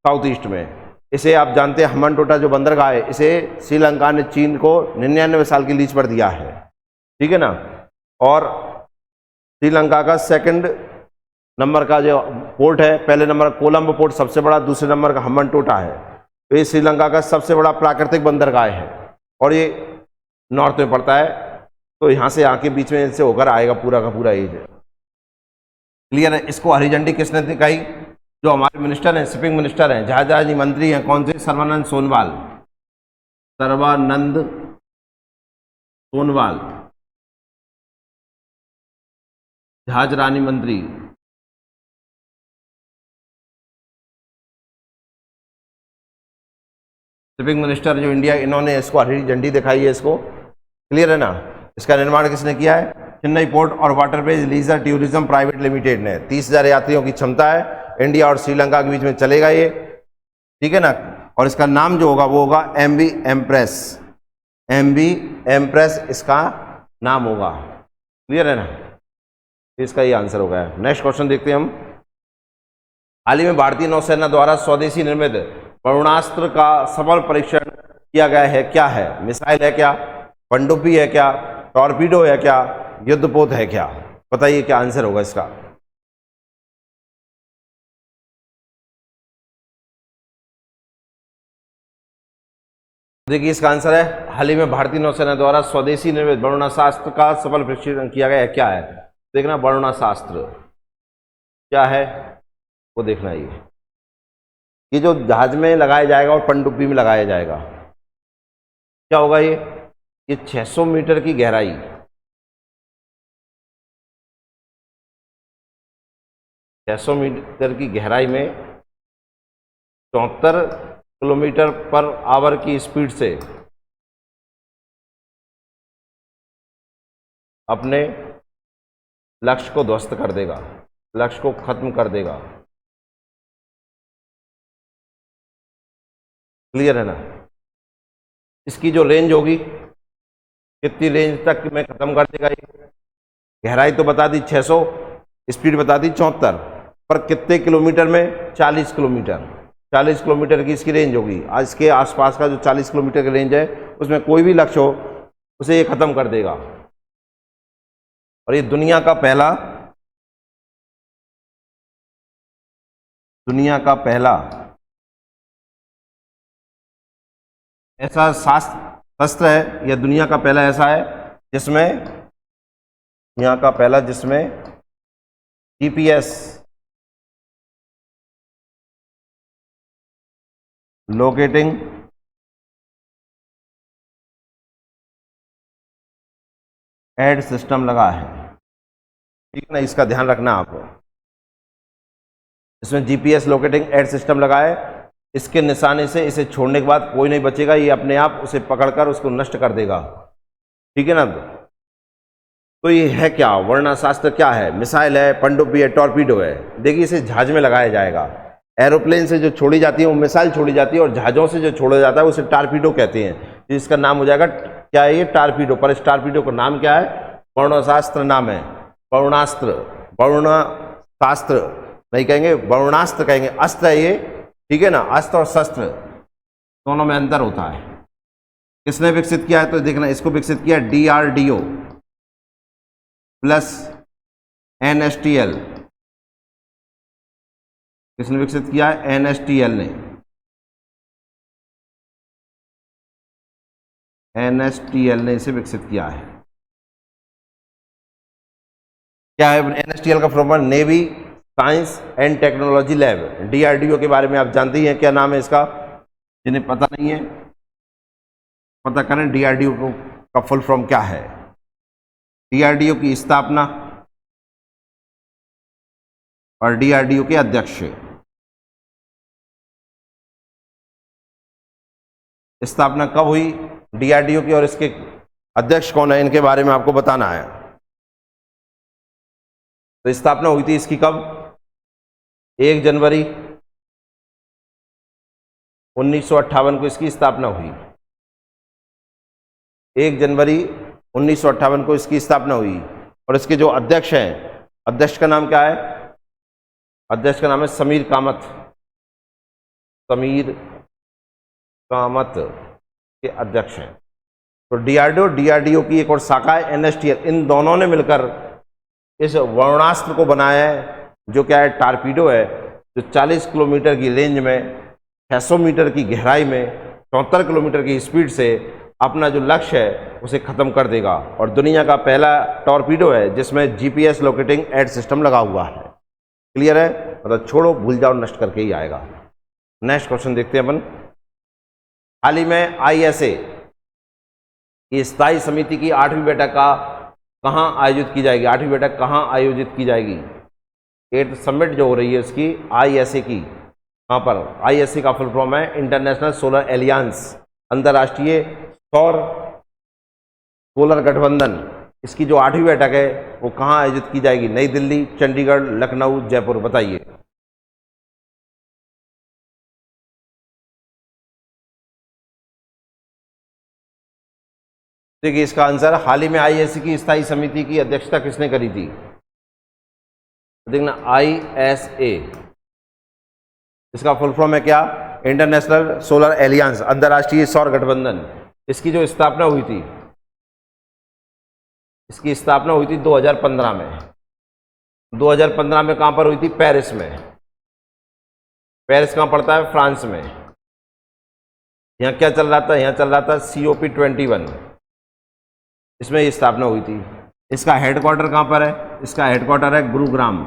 साउथ ईस्ट में। इसे आप जानते हैं हम्बनटोटा जो बंदरगाह है, इसे श्रीलंका ने चीन को 99 साल की लीज पर दिया है, ठीक है ना। और श्रीलंका का 2nd नंबर का जो पोर्ट है, पहले नंबर कोलंबो पोर्ट सबसे बड़ा, दूसरे नंबर का हम्बनटोटा है। तो ये श्रीलंका का सबसे बड़ा प्राकृतिक बंदरगाह है और ये नॉर्थ में पड़ता है। तो यहाँ से आके बीच में से होकर आएगा पूरा का पूरा एरिया, क्लियर है। इसको हरी झंडी किसने दिखाई, जो हमारे मिनिस्टर हैं, शिपिंग मिनिस्टर हैं, जहाजरानी मंत्री हैं, कौन से, सर्बानंद सोनवाल, जहाजरानी मंत्री। शिपिंग मिनिस्टर जो इंडिया, इन्होंने इसको हरी झंडी दिखाई है, इसको क्लियर है ना। इसका निर्माण किसने किया है, चेन्नई पोर्ट और waterways leisure tourism private limited ने। 30,000 यात्रियों की क्षमता है, इंडिया और श्रीलंका के बीच में चलेगा ये, ठीक है ना। और इसका नाम जो होगा वो होगा MV एम्प्रेस इसका नाम होगा, क्लियर है ना। इसका ये आंसर होगा। नेक्स्ट क्वेश्चन देखते हैं हम। हाल ही में भारतीय नौसेना द्वारा स्वदेशी निर्मित वरुणास्त्र का सफल परीक्षण किया गया है, क्या है, मिसाइल है क्या, पनडुब्बी है क्या, टॉर्पीडो है क्या, युद्धपोत है क्या, बताइए क्या आंसर होगा इसका। देखिए इसका आंसर है, हाल ही में भारतीय नौसेना द्वारा स्वदेशी निर्मित वरुणास्त्र का सफल परीक्षण किया गया है, क्या है, देखना वरुणास्त्र क्या है वो देखना। ये जो जहाज में लगाया जाएगा और पनडुब्बी में लगाया जाएगा, क्या होगा ये 600 मीटर की गहराई, 600 मीटर की गहराई में 74 किलोमीटर पर आवर की स्पीड से अपने लक्ष्य को ध्वस्त कर देगा, लक्ष्य को खत्म कर देगा, क्लियर है ना। इसकी जो रेंज होगी, कितनी रेंज तक में खत्म कर देगा ये, गहराई तो बता दी 600, स्पीड बता दी 74, पर कितने किलोमीटर में, 40 किलोमीटर, 40 किलोमीटर की इसकी रेंज होगी। आज इसके आसपास का जो 40 किलोमीटर की रेंज है उसमें कोई भी लक्ष्य हो उसे ये खत्म कर देगा। और ये दुनिया का पहला ऐसा शस्त्र है, यह दुनिया का पहला ऐसा है जिसमें, दुनिया का पहला जिसमें GPS लोकेटिंग एड सिस्टम लगा है, ठीक है ना। इसका ध्यान रखना आप, इसमें GPS लोकेटिंग एड सिस्टम लगा है। इसके निशाने से इसे छोड़ने के बाद कोई नहीं बचेगा, ये अपने आप उसे पकड़कर उसको नष्ट कर देगा, ठीक है ना। तो ये है क्या, वरुणास्त्र क्या है, मिसाइल है, पनडुब्बी है, टॉर्पीडो है। देखिए इसे जहाज में लगाया जाएगा। एरोप्लेन से जो छोड़ी जाती है वो मिसाइल छोड़ी जाती है, और जहाजों से जो छोड़ा जाता है उसे टारपीडो कहते हैं। इसका नाम हो जाएगा क्या है, ये टारपीडो। पर इस टारपीडो का नाम क्या है, वरुणास्त्र नाम है, वरुणास्त्र नहीं कहेंगे, वरुणास्त्र कहेंगे। अस्त्र है ये, ठीक है ना। अस्त्र और शस्त्र दोनों में अंतर होता है। किसने विकसित किया है, तो देखना इसको विकसित किया DRDO प्लस NSTL। किसने विकसित किया है, NSTL ने, NSTL ने इसे विकसित किया है। क्या है NSTL का full form, navy science and technology lab. DRDO के बारे में आप जानते ही हैं, क्या नाम है इसका, जिन्हें पता नहीं है पता करें DRDO का फुल फॉर्म क्या है। डीआरडीओ की स्थापना और डीआरडीओ के अध्यक्ष। स्थापना कब हुई डीआरडीओ की और इसके अध्यक्ष कौन है, इनके बारे में आपको बताना है। तो स्थापना हुई थी इसकी कब? 1 जनवरी 1958 को इसकी स्थापना हुई। 1 जनवरी 1958 को इसकी स्थापना हुई। और इसके जो अध्यक्ष हैं, अध्यक्ष का नाम क्या है? अध्यक्ष का नाम है समीर कामत। समीर कामत के अध्यक्ष हैं। तो डीआरडीओ की एक और शाखा है एनएसटीएल। इन दोनों ने मिलकर इस वरुणास्त्र को बनाया है, जो क्या है? टारपीडो है, जो 40 किलोमीटर की रेंज में 600 मीटर की गहराई में 74 किलोमीटर की स्पीड से अपना जो लक्ष्य है उसे खत्म कर देगा। और दुनिया का पहला टॉर्पीडो है जिसमें जीपीएस लोकेटिंग एड सिस्टम लगा हुआ है। क्लियर है? मतलब छोड़ो, भूल जाओ, नष्ट करके ही आएगा। नेक्स्ट क्वेश्चन देखते हैं अपन। हाल ही में आईएसए की स्थायी समिति की 8वीं बैठक का कहाँ आयोजित की जाएगी? 8वीं बैठक कहाँ आयोजित की जाएगी? 8th समिट जो हो रही है उसकी आईएसए की, कहाँ पर? आईएसए का फुल फॉर्म है इंटरनेशनल सोलर एलियंस, अंतर्राष्ट्रीय सौर सोलर गठबंधन। इसकी जो 8वीं बैठक है वो कहाँ आयोजित की जाएगी? नई दिल्ली, चंडीगढ़, लखनऊ, जयपुर। बताइए। देखिए इसका आंसर, हाल ही में आईएसए की स्थायी समिति की अध्यक्षता किसने करी थी? देखना, आईएसए इसका फुल फॉर्म है क्या? इंटरनेशनल सोलर एलियंस, अंतर्राष्ट्रीय सौर गठबंधन। इसकी जो स्थापना हुई थी, इसकी स्थापना हुई थी 2015 में। 2015 में कहां पर हुई थी? पेरिस में। पेरिस कहां पड़ता है? फ्रांस में। यहां क्या चल रहा था? यहां चल रहा था COP21। इसमें ये स्थापना हुई थी। इसका हेडक्वार्टर कहां पर है? इसका हेडक्वार्टर है गुरुग्राम।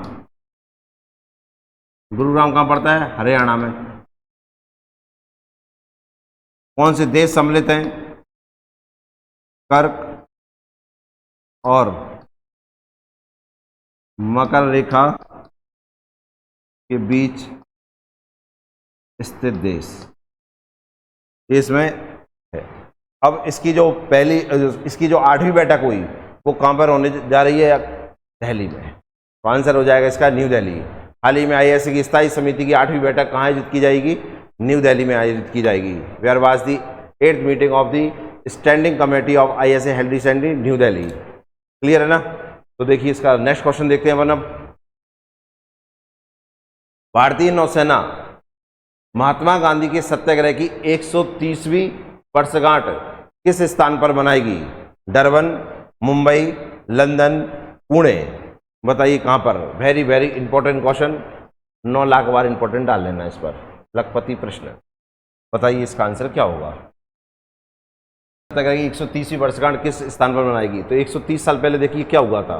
गुरुग्राम कहां पड़ता है? हरियाणा में। कौन से देश सम्मिलित हैं? कर्क और मकर रेखा के बीच स्थित देश इसमें है। अब इसकी जो 8वीं बैठक हुई वो कहां पर होने जा रही है? दिल्ली में। तो आंसर हो जाएगा इसका न्यू दिल्ली। हाल ही में आईएसए की स्थायी समिति की 8वीं बैठक कहाँ आयोजित की जाएगी? न्यू दिल्ली में आयोजित की जाएगी। Where was the 8th meeting of the standing committee of ISA held recently? New Delhi. Clear है ना? तो देखिए इसका नेक्स्ट क्वेश्चन देखते हैं अपन अब। भारतीय नौसेना महात्मा गांधी के सत्याग्रह की 130वीं वर्षगांठ किस स्थान पर मनाएगी? Durban, Mumbai, London, Pune. बताइए कहां पर? Very very important question, 9 lakh बार इंपॉर्टेंट डाल लेना इस पर। लखपति प्रश्न। बताइए इसका आंसर क्या होगा? सत्याग्रह की 130वीं वर्षगांठ किस स्थान पर मनाएगी? तो 130 साल पहले देखिए क्या हुआ था।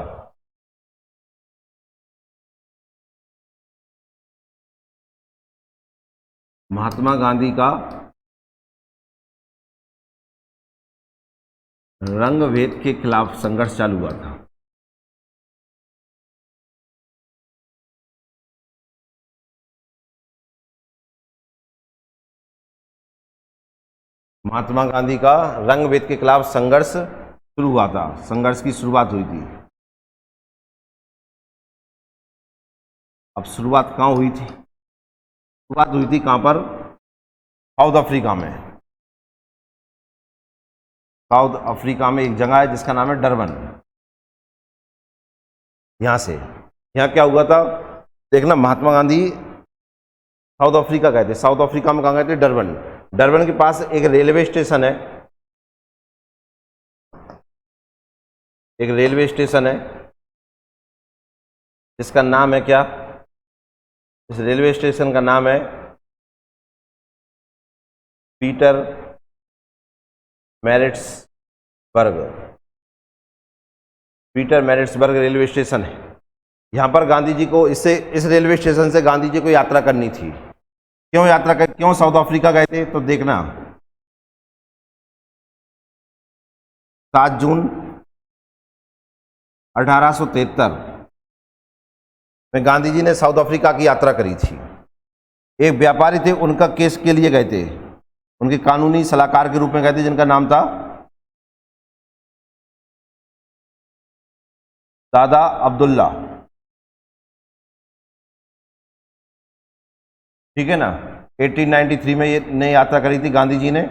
महात्मा गांधी का रंगभेद के खिलाफ संघर्ष चालू हुआ था। महात्मा गांधी का रंगभेद के खिलाफ संघर्ष शुरू हुआ था। संघर्ष की शुरुआत हुई थी। अब शुरुआत कहां हुई थी? शुरुआत हुई थी कहां पर? साउथ अफ्रीका में। साउथ अफ्रीका में एक जगह है जिसका नाम है डरबन। यहां से, यहां क्या हुआ था देखना, महात्मा गांधी साउथ अफ्रीका गए थे। साउथ अफ्रीका में कहां गए थे? डरबन। डरबन के पास एक रेलवे स्टेशन है। एक रेलवे स्टेशन है जिसका नाम है क्या? इस रेलवे स्टेशन का नाम है Peter Maritzburg. Peter Maritzburg railway station है। यहां पर गांधी जी को इस रेलवे स्टेशन से गांधी जी को यात्रा करनी थी। क्यों साउथ अफ्रीका गए थे? तो देखना, 7 जून 1873 में गांधी जी ने साउथ अफ्रीका की यात्रा करी थी। एक व्यापारी थे, उनका केस के लिए गए थे, उनके कानूनी सलाहकार के रूप में गए थे, जिनका नाम था दादा अब्दुल्ला। ठीक है ना। 1893 में ये ने यात्रा करी थी गांधी जी ने।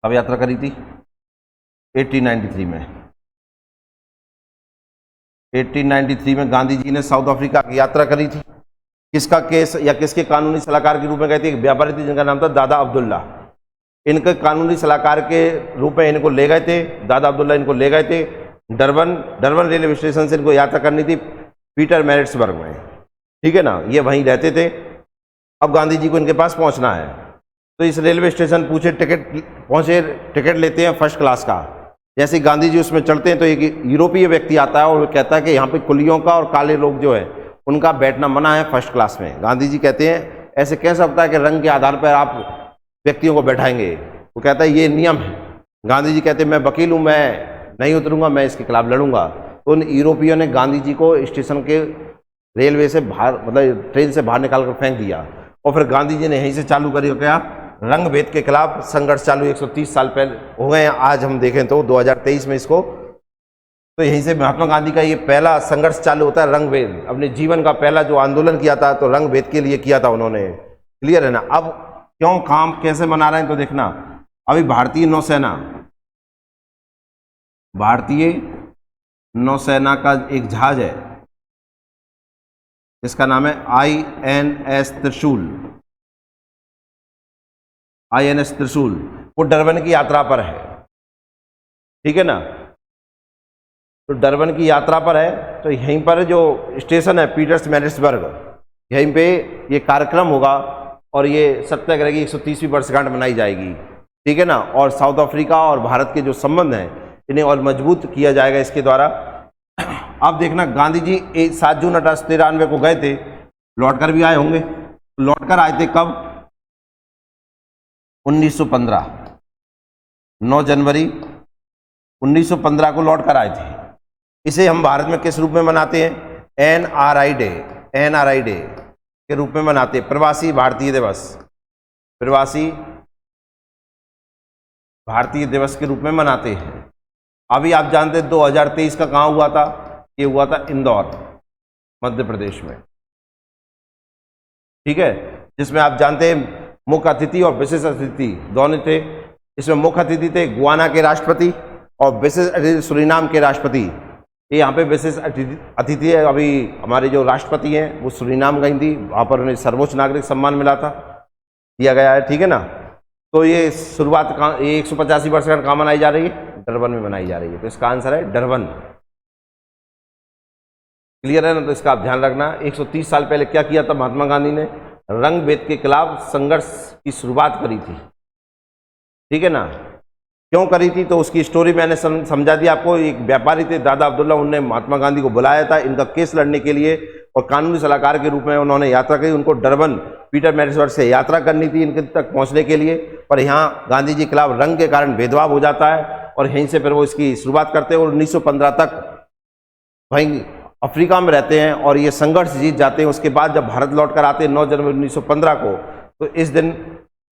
कब यात्रा करी थी? 1893 में। 1893 में गांधी जी ने साउथ अफ्रीका की यात्रा करी थी। किसका केस या किसके कानूनी सलाहकार के रूप में गए थे? एक व्यापारी थे जिनका नाम था दादा अब्दुल्ला। इनके कानूनी सलाहकार के रूप में इनको ले गए थे, दादा अब्दुल्ला इनको ले गए थे डरबन रेलवे स्टेशन से। इनको यात्रा करनी थी पीटरमैरिट्सबर्ग में। ठीक है ना, ये वहीं रहते थे। अब गांधी जी को इनके पास पहुंचना है, तो इस रेलवे स्टेशन पहुंचे, टिकट लेते हैं फर्स्ट क्लास का। जैसे गांधी जी उसमें चढ़ते हैं तो एक यूरोपीय व्यक्ति आता है और वो कहता है कि यहाँ पे कुलियों का और काले लोग जो है उनका बैठना मना है फर्स्ट क्लास में। गांधी जी कहते हैं ऐसे कैसे सकता है कि रंग के आधार पर आप व्यक्तियों को बैठाएंगे? वो कहता है ये नियम है। गांधी जी कहते हैं मैं वकील हूँ, मैं नहीं उतरूंगा, मैं इसके खिलाफ लड़ूंगा। तो उन यूरोपियों ने गांधी जी को स्टेशन के रेलवे से बाहर, मतलब ट्रेन से बाहर निकाल कर फेंक दिया। और फिर गांधी जी ने यहीं से चालू करी क्या? रंग भेद के खिलाफ संघर्ष चालू। 130 साल पहले हो गए हैं आज हम देखें तो 2023 में इसको। तो यहीं से महात्मा गांधी का ये पहला संघर्ष चालू होता है, रंग भेद। अपने जीवन का पहला जो आंदोलन किया था तो रंग भेद के लिए किया था उन्होंने। क्लियर है ना। अब क्यों काम कैसे मना रहे हैं तो देखना। अभी भारतीय नौसेना का एक जहाज है जिसका नाम है INS त्रिशूल। वो डरबन की यात्रा पर है। ठीक है ना। तो डरबन की यात्रा पर है, तो यहीं पर जो स्टेशन है पीटरमैरिट्सबर्ग, यहीं पे ये कार्यक्रम होगा और ये सत्याग्रह की 130वीं वर्षगांठ मनाई जाएगी। ठीक है ना। और साउथ अफ्रीका और भारत के जो संबंध हैं इन्हें और मजबूत किया जाएगा इसके द्वारा। अब देखना, गांधी जी 7 जून 1893 को गए थे, लौटकर भी आए होंगे। लौटकर आए थे कब? 1915, 9 जनवरी 1915 को लौटकर आए थे। इसे हम भारत में किस रूप में मनाते हैं? NRI डे के रूप में मनाते हैं, प्रवासी भारतीय दिवस, प्रवासी भारतीय दिवस के रूप में मनाते हैं। अभी आप जानते हैं 2023 का कहाँ हुआ था? ये हुआ था इंदौर, मध्य प्रदेश में। ठीक है। जिसमें आप जानते हैं मुख्य अतिथि और विशेष अतिथि दोनों थे। इसमें मुख्य अतिथि थे गुयाना के राष्ट्रपति और विशेष अतिथि सुरीनाम के राष्ट्रपति। ये यहाँ पे विशेष अतिथि है। अभी हमारे जो राष्ट्रपति हैं वो सुरीनाम गई थी, वहाँ पर उन्हें सर्वोच्च नागरिक सम्मान मिला था, दिया गया है। ठीक है ना। तो ये शुरुआत ये 185 वर्षगांठ कहाँ मनाई जा रही है? डरबन में मनाई जा रही है। तो इसका आंसर है डरबन। क्लियर है ना। तो इसका आप ध्यान रखना। 130 साल पहले क्या किया था महात्मा गांधी ने? रंग भेद के खिलाफ संघर्ष की शुरुआत करी थी। ठीक है ना। क्यों करी थी तो उसकी स्टोरी मैंने समझा दी आपको। एक व्यापारी थे दादा अब्दुल्ला, उन्होंने महात्मा गांधी को बुलाया था इनका केस लड़ने के लिए और कानूनी सलाहकार के रूप में उन्होंने यात्रा की। उनको डरबन पीटरमैरिट्सबर्ग से यात्रा करनी थी इनके तक पहुंचने के लिए, पर यहाँ गांधी जी के खिलाफ रंग के कारण भेदभाव हो जाता है और यहीं से फिर वो इसकी शुरुआत करते हैं और 1915 तक वहीं अफ्रीका में रहते हैं और ये संघर्ष जीत जाते हैं। उसके बाद जब भारत लौट कर आते हैं 9 जनवरी 1915 को, तो इस दिन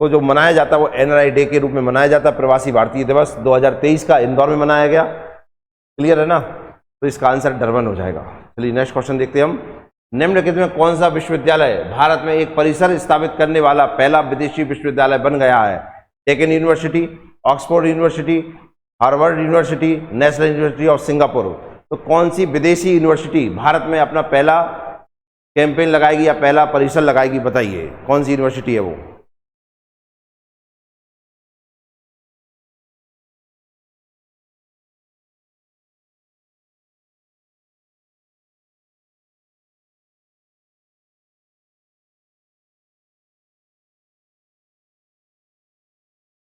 को जो मनाया जाता है वो NRI डे के रूप में मनाया जाता है, प्रवासी भारतीय दिवस। 2023 का इंदौर में मनाया गया। क्लियर है ना। तो इसका आंसर डरबन हो जाएगा। चलिए नेक्स्ट क्वेश्चन देखते हैं हम। निम्नलिखित में कौन सा विश्वविद्यालय भारत में एक परिसर स्थापित करने वाला पहला विदेशी विश्वविद्यालय बन गया है? Taken university, Oxford university, Harvard university, national university of Singapore. तो कौन सी विदेशी यूनिवर्सिटी भारत में अपना पहला कैंपेन लगाएगी या पहला परिसर लगाएगी? बताइए कौन सी यूनिवर्सिटी है वो?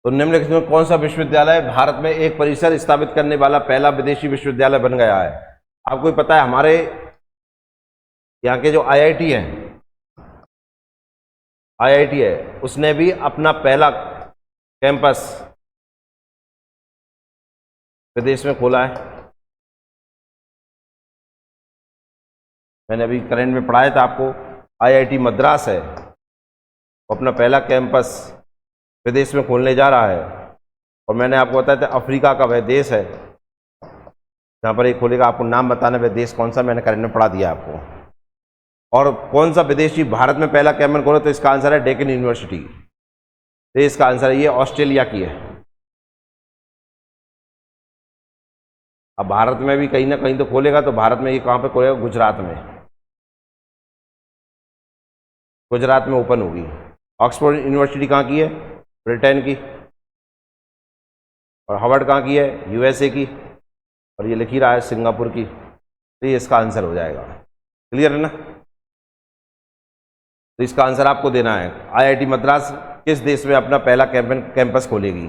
तो निम्नलिखित में कौन सा विश्वविद्यालय भारत में एक परिसर स्थापित करने वाला पहला विदेशी विश्वविद्यालय बन गया है? आपको पता है हमारे यहाँ के जो IIT है उसने भी अपना पहला कैंपस विदेश में खोला है। मैंने अभी करंट में पढ़ाया था आपको, IIT मद्रास है, वो अपना पहला कैंपस विदेश में खोलने जा रहा है। और मैंने आपको बताया था अफ्रीका का वह देश है जहाँ पर ये खोलेगा, आपको नाम बताना वह देश कौन सा, मैंने करंट में पढ़ा दिया आपको। और कौन सा विदेशी भारत में पहला कैंपस खोला, तो इसका आंसर है डेक्कन यूनिवर्सिटी। तो इसका आंसर है, ये ऑस्ट्रेलिया की है। अब भारत में भी कहीं ना कहीं तो खोलेगा, तो भारत में ये कहाँ पे खोलेगा, गुजरात में। गुजरात में ओपन होगी। ऑक्सफोर्ड यूनिवर्सिटी कहाँ की है, ब्रिटेन की। और हार्वर्ड कहाँ की है, USA की। और ये लिख ही रहा है सिंगापुर की। तो ये इसका आंसर हो जाएगा। क्लियर है ना। तो इसका आंसर आपको देना है, IIT मद्रास किस देश में अपना पहला कैंपस खोलेगी।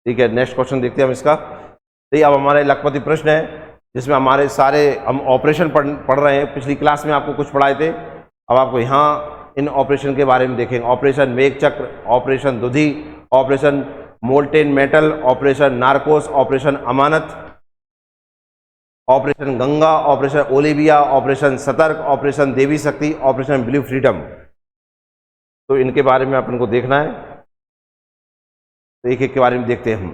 ठीक है, नेक्स्ट क्वेश्चन देखते हैं हम इसका। तो ये अब हमारे लखपति प्रश्न है, जिसमें हमारे सारे हम ऑपरेशन पढ़ रहे हैं। पिछली क्लास में आपको कुछ पढ़ाए थे, अब आपको यहाँ इन ऑपरेशन के बारे में देखेंगे। ऑपरेशन मेघ Chakra, operation Dudhi, operation molten metal, operation Narcos, operation Amanat, operation Ganga, operation Olivia, operation Satark, operation Devi Shakti, operation blue freedom. तो इनके बारे में अपन को देखना है। तो एक एक के बारे में देखते हैं हम।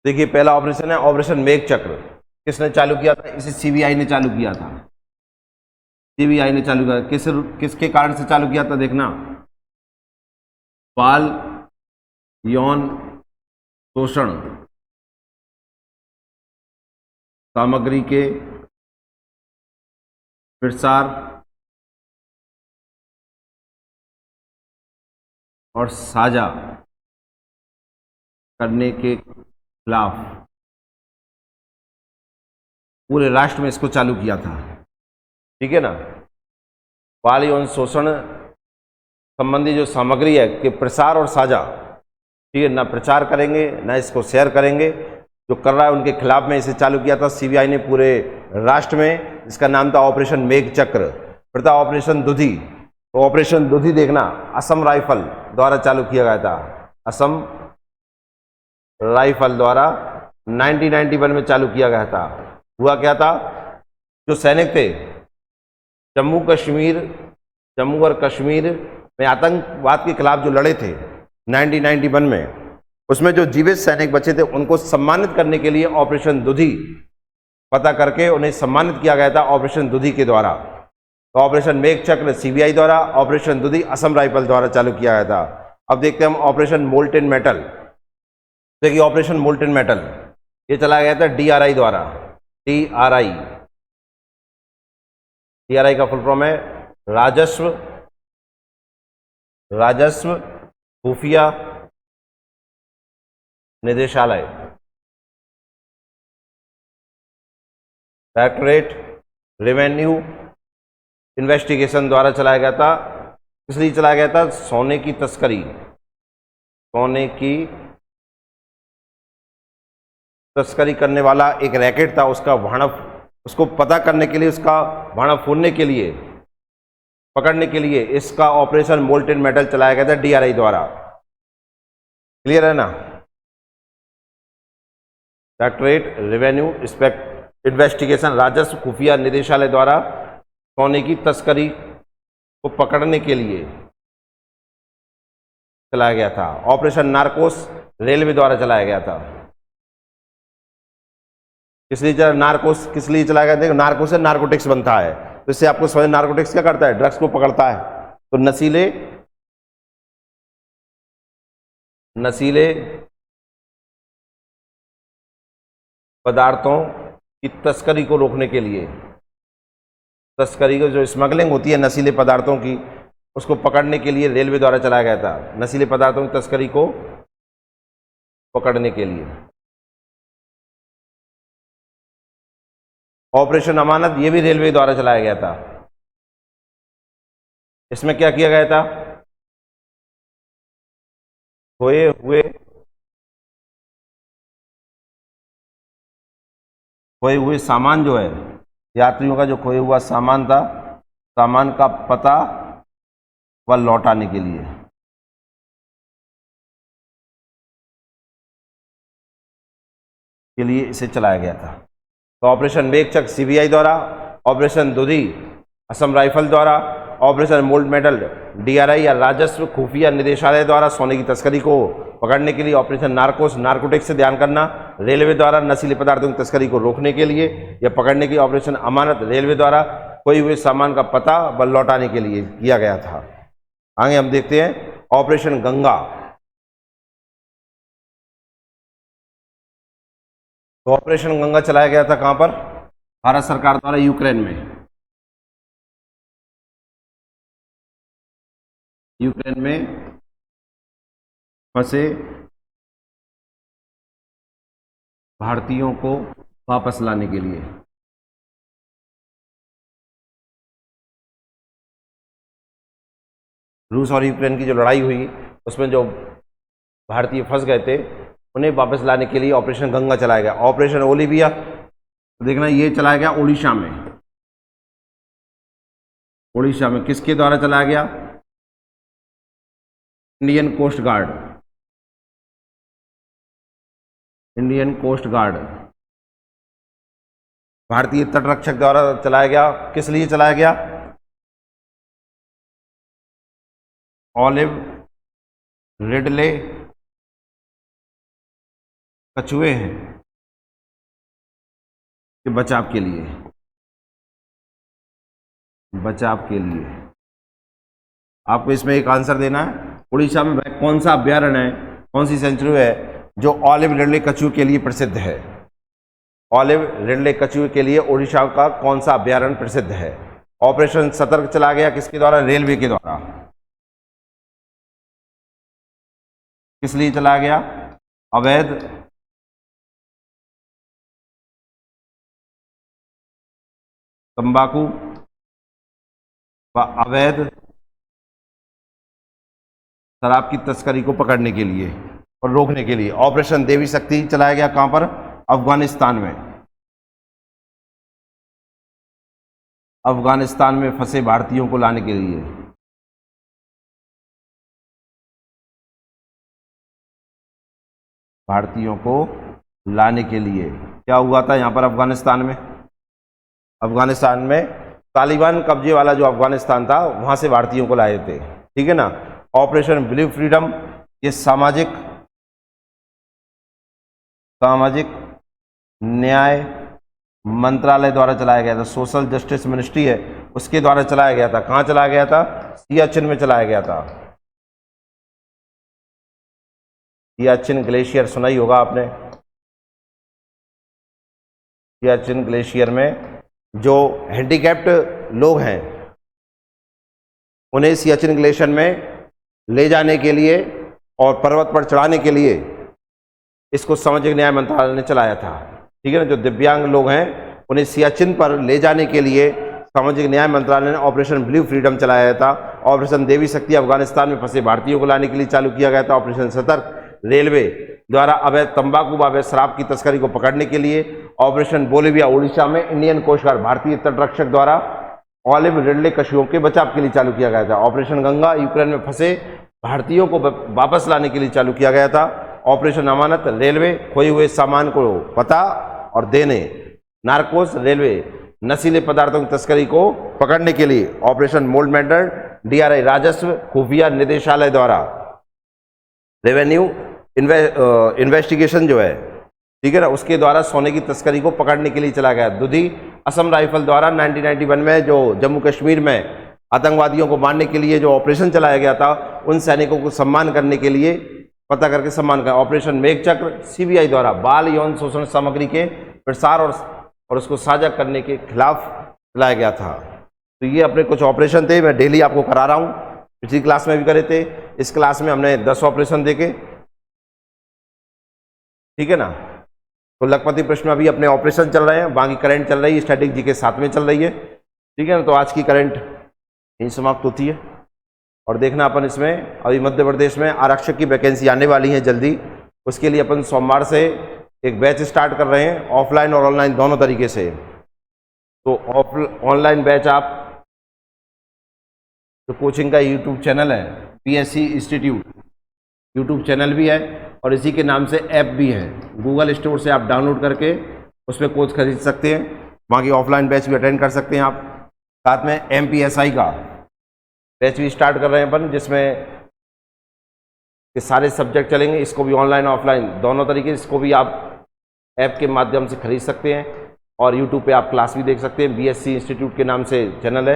देखिए, पहला ऑपरेशन है ऑपरेशन मेघ चक्र। किसने चालू किया था, इसे CBI ने चालू किया था। CBI ने चालू किया, किसके कारण से चालू किया था, देखना, बाल यौन शोषण सामग्री के प्रसार और साझा करने के खिलाफ पूरे राष्ट्र में इसको चालू किया था। ठीक है ना। बाल यौन शोषण संबंधी जो सामग्री है कि प्रसार और साझा, ठीक है ना, प्रचार करेंगे ना इसको शेयर करेंगे, जो कर रहा है उनके खिलाफ में इसे चालू किया था CBI ने पूरे राष्ट्र में। इसका नाम था ऑपरेशन मेघ चक्र। फिर था ऑपरेशन दुधी। तो ऑपरेशन दुधी देखना, असम राइफल द्वारा चालू किया गया था। असम राइफल द्वारा 1991 में चालू किया गया था। हुआ क्या था, जो सैनिक थे जम्मू और कश्मीर में आतंकवाद के खिलाफ जो लड़े थे 1991 में, उसमें जो जीवित सैनिक बचे थे उनको सम्मानित करने के लिए ऑपरेशन दुधी पता करके उन्हें सम्मानित किया गया था ऑपरेशन दुधी के द्वारा। तो ऑपरेशन मेघ चक्र CBI द्वारा, ऑपरेशन दुधी असम राइफल द्वारा चालू किया गया था। अब देखते हैं हम ऑपरेशन मोल्टेन मेटल। देखिए, ऑपरेशन मोल्टेन मेटल ये चलाया गया था DRI द्वारा। DRI का फुल फॉर्म है राजस्व खुफिया निदेशालय, डायरेक्टरेट रेवेन्यू इन्वेस्टिगेशन द्वारा चलाया गया था। इसलिए चलाया गया था, सोने की तस्करी करने वाला एक रैकेट था, उसका भाणप, उसको पता करने के लिए, उसका भाणप फोड़ने के लिए, पकड़ने के लिए इसका ऑपरेशन मोल्टेन मेटल चलाया गया था DRI द्वारा। क्लियर है ना। डायरेक्टरेट रेवेन्यू इन्वेस्टिगेशन, राजस्व खुफिया निदेशालय द्वारा सोने की तस्करी को पकड़ने के लिए चलाया गया था। ऑपरेशन नार्कोस रेलवे द्वारा चलाया गया था। इसलिए नार्कोस किस लिए चलाया गया, देखो नार्कोस से नार्कोटिक्स बनता है, तो इससे आपको समझ, नार्कोटिक्स क्या करता है, ड्रग्स को पकड़ता है। तो नशीले पदार्थों की तस्करी को रोकने के लिए, तस्करी को, जो स्मगलिंग होती है नशीले पदार्थों की, उसको पकड़ने के लिए रेलवे द्वारा चलाया गया था, नशीले पदार्थों की तस्करी को पकड़ने के लिए। ऑपरेशन अमानत ये भी रेलवे द्वारा चलाया गया था। इसमें क्या किया गया था, खोए हुए सामान जो है, यात्रियों का जो खोए हुआ सामान था, सामान का पता व लौटाने के लिए। के लिए इसे चलाया गया था। तो ऑपरेशन मेघचक सीबीआई द्वारा, ऑपरेशन दुधी असम राइफल द्वारा, ऑपरेशन मोल्ड मेडल डीआरआई या राजस्व खुफिया निदेशालय द्वारा सोने की तस्करी को पकड़ने के लिए, ऑपरेशन नार्कोस नार्कोटिक्स से ध्यान करना रेलवे द्वारा नशीले पदार्थों की तस्करी को रोकने के लिए या पकड़ने के लिए, ऑपरेशन अमानत रेलवे द्वारा खोए हुए सामान का पता व लौटाने के लिए किया गया था। आगे हम देखते हैं ऑपरेशन गंगा। तो ऑपरेशन गंगा चलाया गया था कहां पर? भारत सरकार द्वारा यूक्रेन में। यूक्रेन में फंसे भारतीयों को वापस लाने के लिए। रूस और यूक्रेन की जो लड़ाई हुई उसमें जो भारतीय फंस गए थे उन्हें वापस लाने के लिए ऑपरेशन गंगा चलाया गया। ऑपरेशन ओलिविया, तो देखना ये चलाया गया उड़ीसा में। उड़ीसा में किसके द्वारा चलाया गया? Indian coast guard. Indian coast guard भारतीय तटरक्षक द्वारा चलाया गया। किस लिए चलाया गया? ऑलिव रिडले कछुए हैं के बचाव के लिए। बचाव के लिए आपको इसमें एक आंसर देना है। उड़ीसा में कौन सा अभ्यारण्य है, कौन सी सेंचुरी है जो ऑलिव रिडले कछुए के लिए प्रसिद्ध है? ऑलिव रिडले कछुए के लिए उड़ीसा का कौन सा अभ्यारण्य प्रसिद्ध है? ऑपरेशन सतर्क चला गया किसके द्वारा? रेलवे के द्वारा। किस लिए चलाया गया? अवैध तंबाकू व अवैध शराब की तस्करी को पकड़ने के लिए और रोकने के लिए। ऑपरेशन देवी शक्ति चलाया गया कहां पर? अफगानिस्तान में। अफगानिस्तान में फंसे भारतीयों को लाने के लिए। भारतीयों को लाने के लिए क्या हुआ था यहां पर अफगानिस्तान में? अफगानिस्तान में तालिबान कब्जे वाला जो अफगानिस्तान था वहां से भारतीयों को लाए थे, ठीक है ना। ऑपरेशन ब्लू फ्रीडम ये सामाजिक न्याय मंत्रालय द्वारा चलाया गया था। सोशल जस्टिस मिनिस्ट्री है उसके द्वारा चलाया गया था। कहां चलाया गया था? सियाचिन में चलाया गया था। सियाचिन ग्लेशियर सुना ही होगा आपने। सियाचिन ग्लेशियर में जो हैंडीकैप्ड लोग हैं उन्हें सियाचिन ग्लेशियर में ले जाने के लिए और पर्वत पर चढ़ाने के लिए इसको सामाजिक न्याय मंत्रालय ने चलाया था, ठीक है ना। जो दिव्यांग लोग हैं उन्हें सियाचिन पर ले जाने के लिए सामाजिक न्याय मंत्रालय ने ऑपरेशन ब्लू फ्रीडम चलाया था। ऑपरेशन देवी शक्ति अफगानिस्तान में फंसे भारतीयों को लाने के लिए चालू किया गया था। ऑपरेशन सतर्क रेलवे द्वारा अवैध तंबाकू व अवैध शराब की तस्करी को पकड़ने के लिए। ऑपरेशन बोलिविया उड़ीसा में इंडियन कोस्ट गार्ड भारतीय तटरक्षक द्वारा ऑलिव रिडले कछुओं के बचाव के लिए चालू किया गया था। ऑपरेशन गंगा यूक्रेन में फंसे भारतीयों को वापस लाने के लिए चालू किया गया था। ऑपरेशन अमानत रेलवे खोए हुए सामान को पता और देने। नार्कोस रेलवे नशीले पदार्थों की तस्करी को पकड़ने के लिए। ऑपरेशन मोल्ड मेडल डीआरआई राजस्व खुफिया निदेशालय द्वारा रेवेन्यू इन्वेस्टिगेशन जो है, ठीक है ना, उसके द्वारा सोने की तस्करी को पकड़ने के लिए चला गया। दुधी असम राइफल द्वारा 1991 में जो जम्मू कश्मीर में आतंकवादियों को मारने के लिए जो ऑपरेशन चलाया गया था उन सैनिकों को सम्मान करने के लिए पता करके सम्मान का। ऑपरेशन मेघचक्र सीबीआई द्वारा बाल यौन शोषण सामग्री के प्रसार और उसको साझा करने के खिलाफ चलाया गया था। तो ये अपने कुछ ऑपरेशन थे, मैं डेली आपको करा रहा हूँ। पिछली क्लास में भी करे थे, इस क्लास में हमने 10 ऑपरेशन देखे, ठीक है ना। तो लखपति प्रश्न में अभी अपने ऑपरेशन चल रहे हैं, बाकी करंट चल रही है, स्टैटिक जी के साथ में चल रही है, ठीक है ना। तो आज की करंट यहीं समाप्त होती है। और देखना अपन इसमें अभी मध्य प्रदेश में आरक्षक की वैकेंसी आने वाली है जल्दी, उसके लिए अपन सोमवार से एक बैच स्टार्ट कर रहे हैं, ऑफलाइन और ऑनलाइन दोनों तरीके से। तो ऑनलाइन बैच आप जो कोचिंग का यूट्यूब चैनल है PSC इंस्टीट्यूट यूट्यूब चैनल भी है, और इसी के नाम से ऐप भी है। गूगल स्टोर से आप डाउनलोड करके उस पर कोर्स खरीद सकते हैं, वहाँ की ऑफलाइन बैच भी अटेंड कर सकते हैं आप। साथ में MPSI का बैच भी स्टार्ट कर रहे हैं अपन, जिसमें ये सारे सब्जेक्ट चलेंगे। इसको भी ऑनलाइन ऑफलाइन दोनों तरीके, इसको भी आप ऐप के माध्यम से खरीद सकते हैं और यूट्यूब पे आप क्लास भी देख सकते हैं। BSc इंस्टीट्यूट के नाम से चैनल है।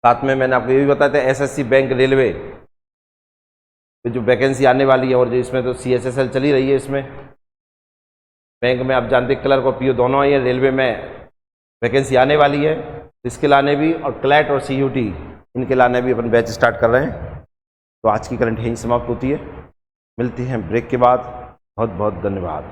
साथ में मैंने आपको ये भी बताया था SSC बैंक रेलवे जो वैकेंसी आने वाली है, और जो इसमें तो CSSL चली रही है। इसमें बैंक में आप जानते हैं क्लर्क और PO दोनों आई है। रेलवे में वैकेंसी आने वाली है, इसके लाने भी, और क्लैट और CUT इनके लाने भी अपन बैच स्टार्ट कर रहे हैं। तो आज की करंट यहीं समाप्त होती है, मिलती हैं ब्रेक के बाद। बहुत बहुत धन्यवाद।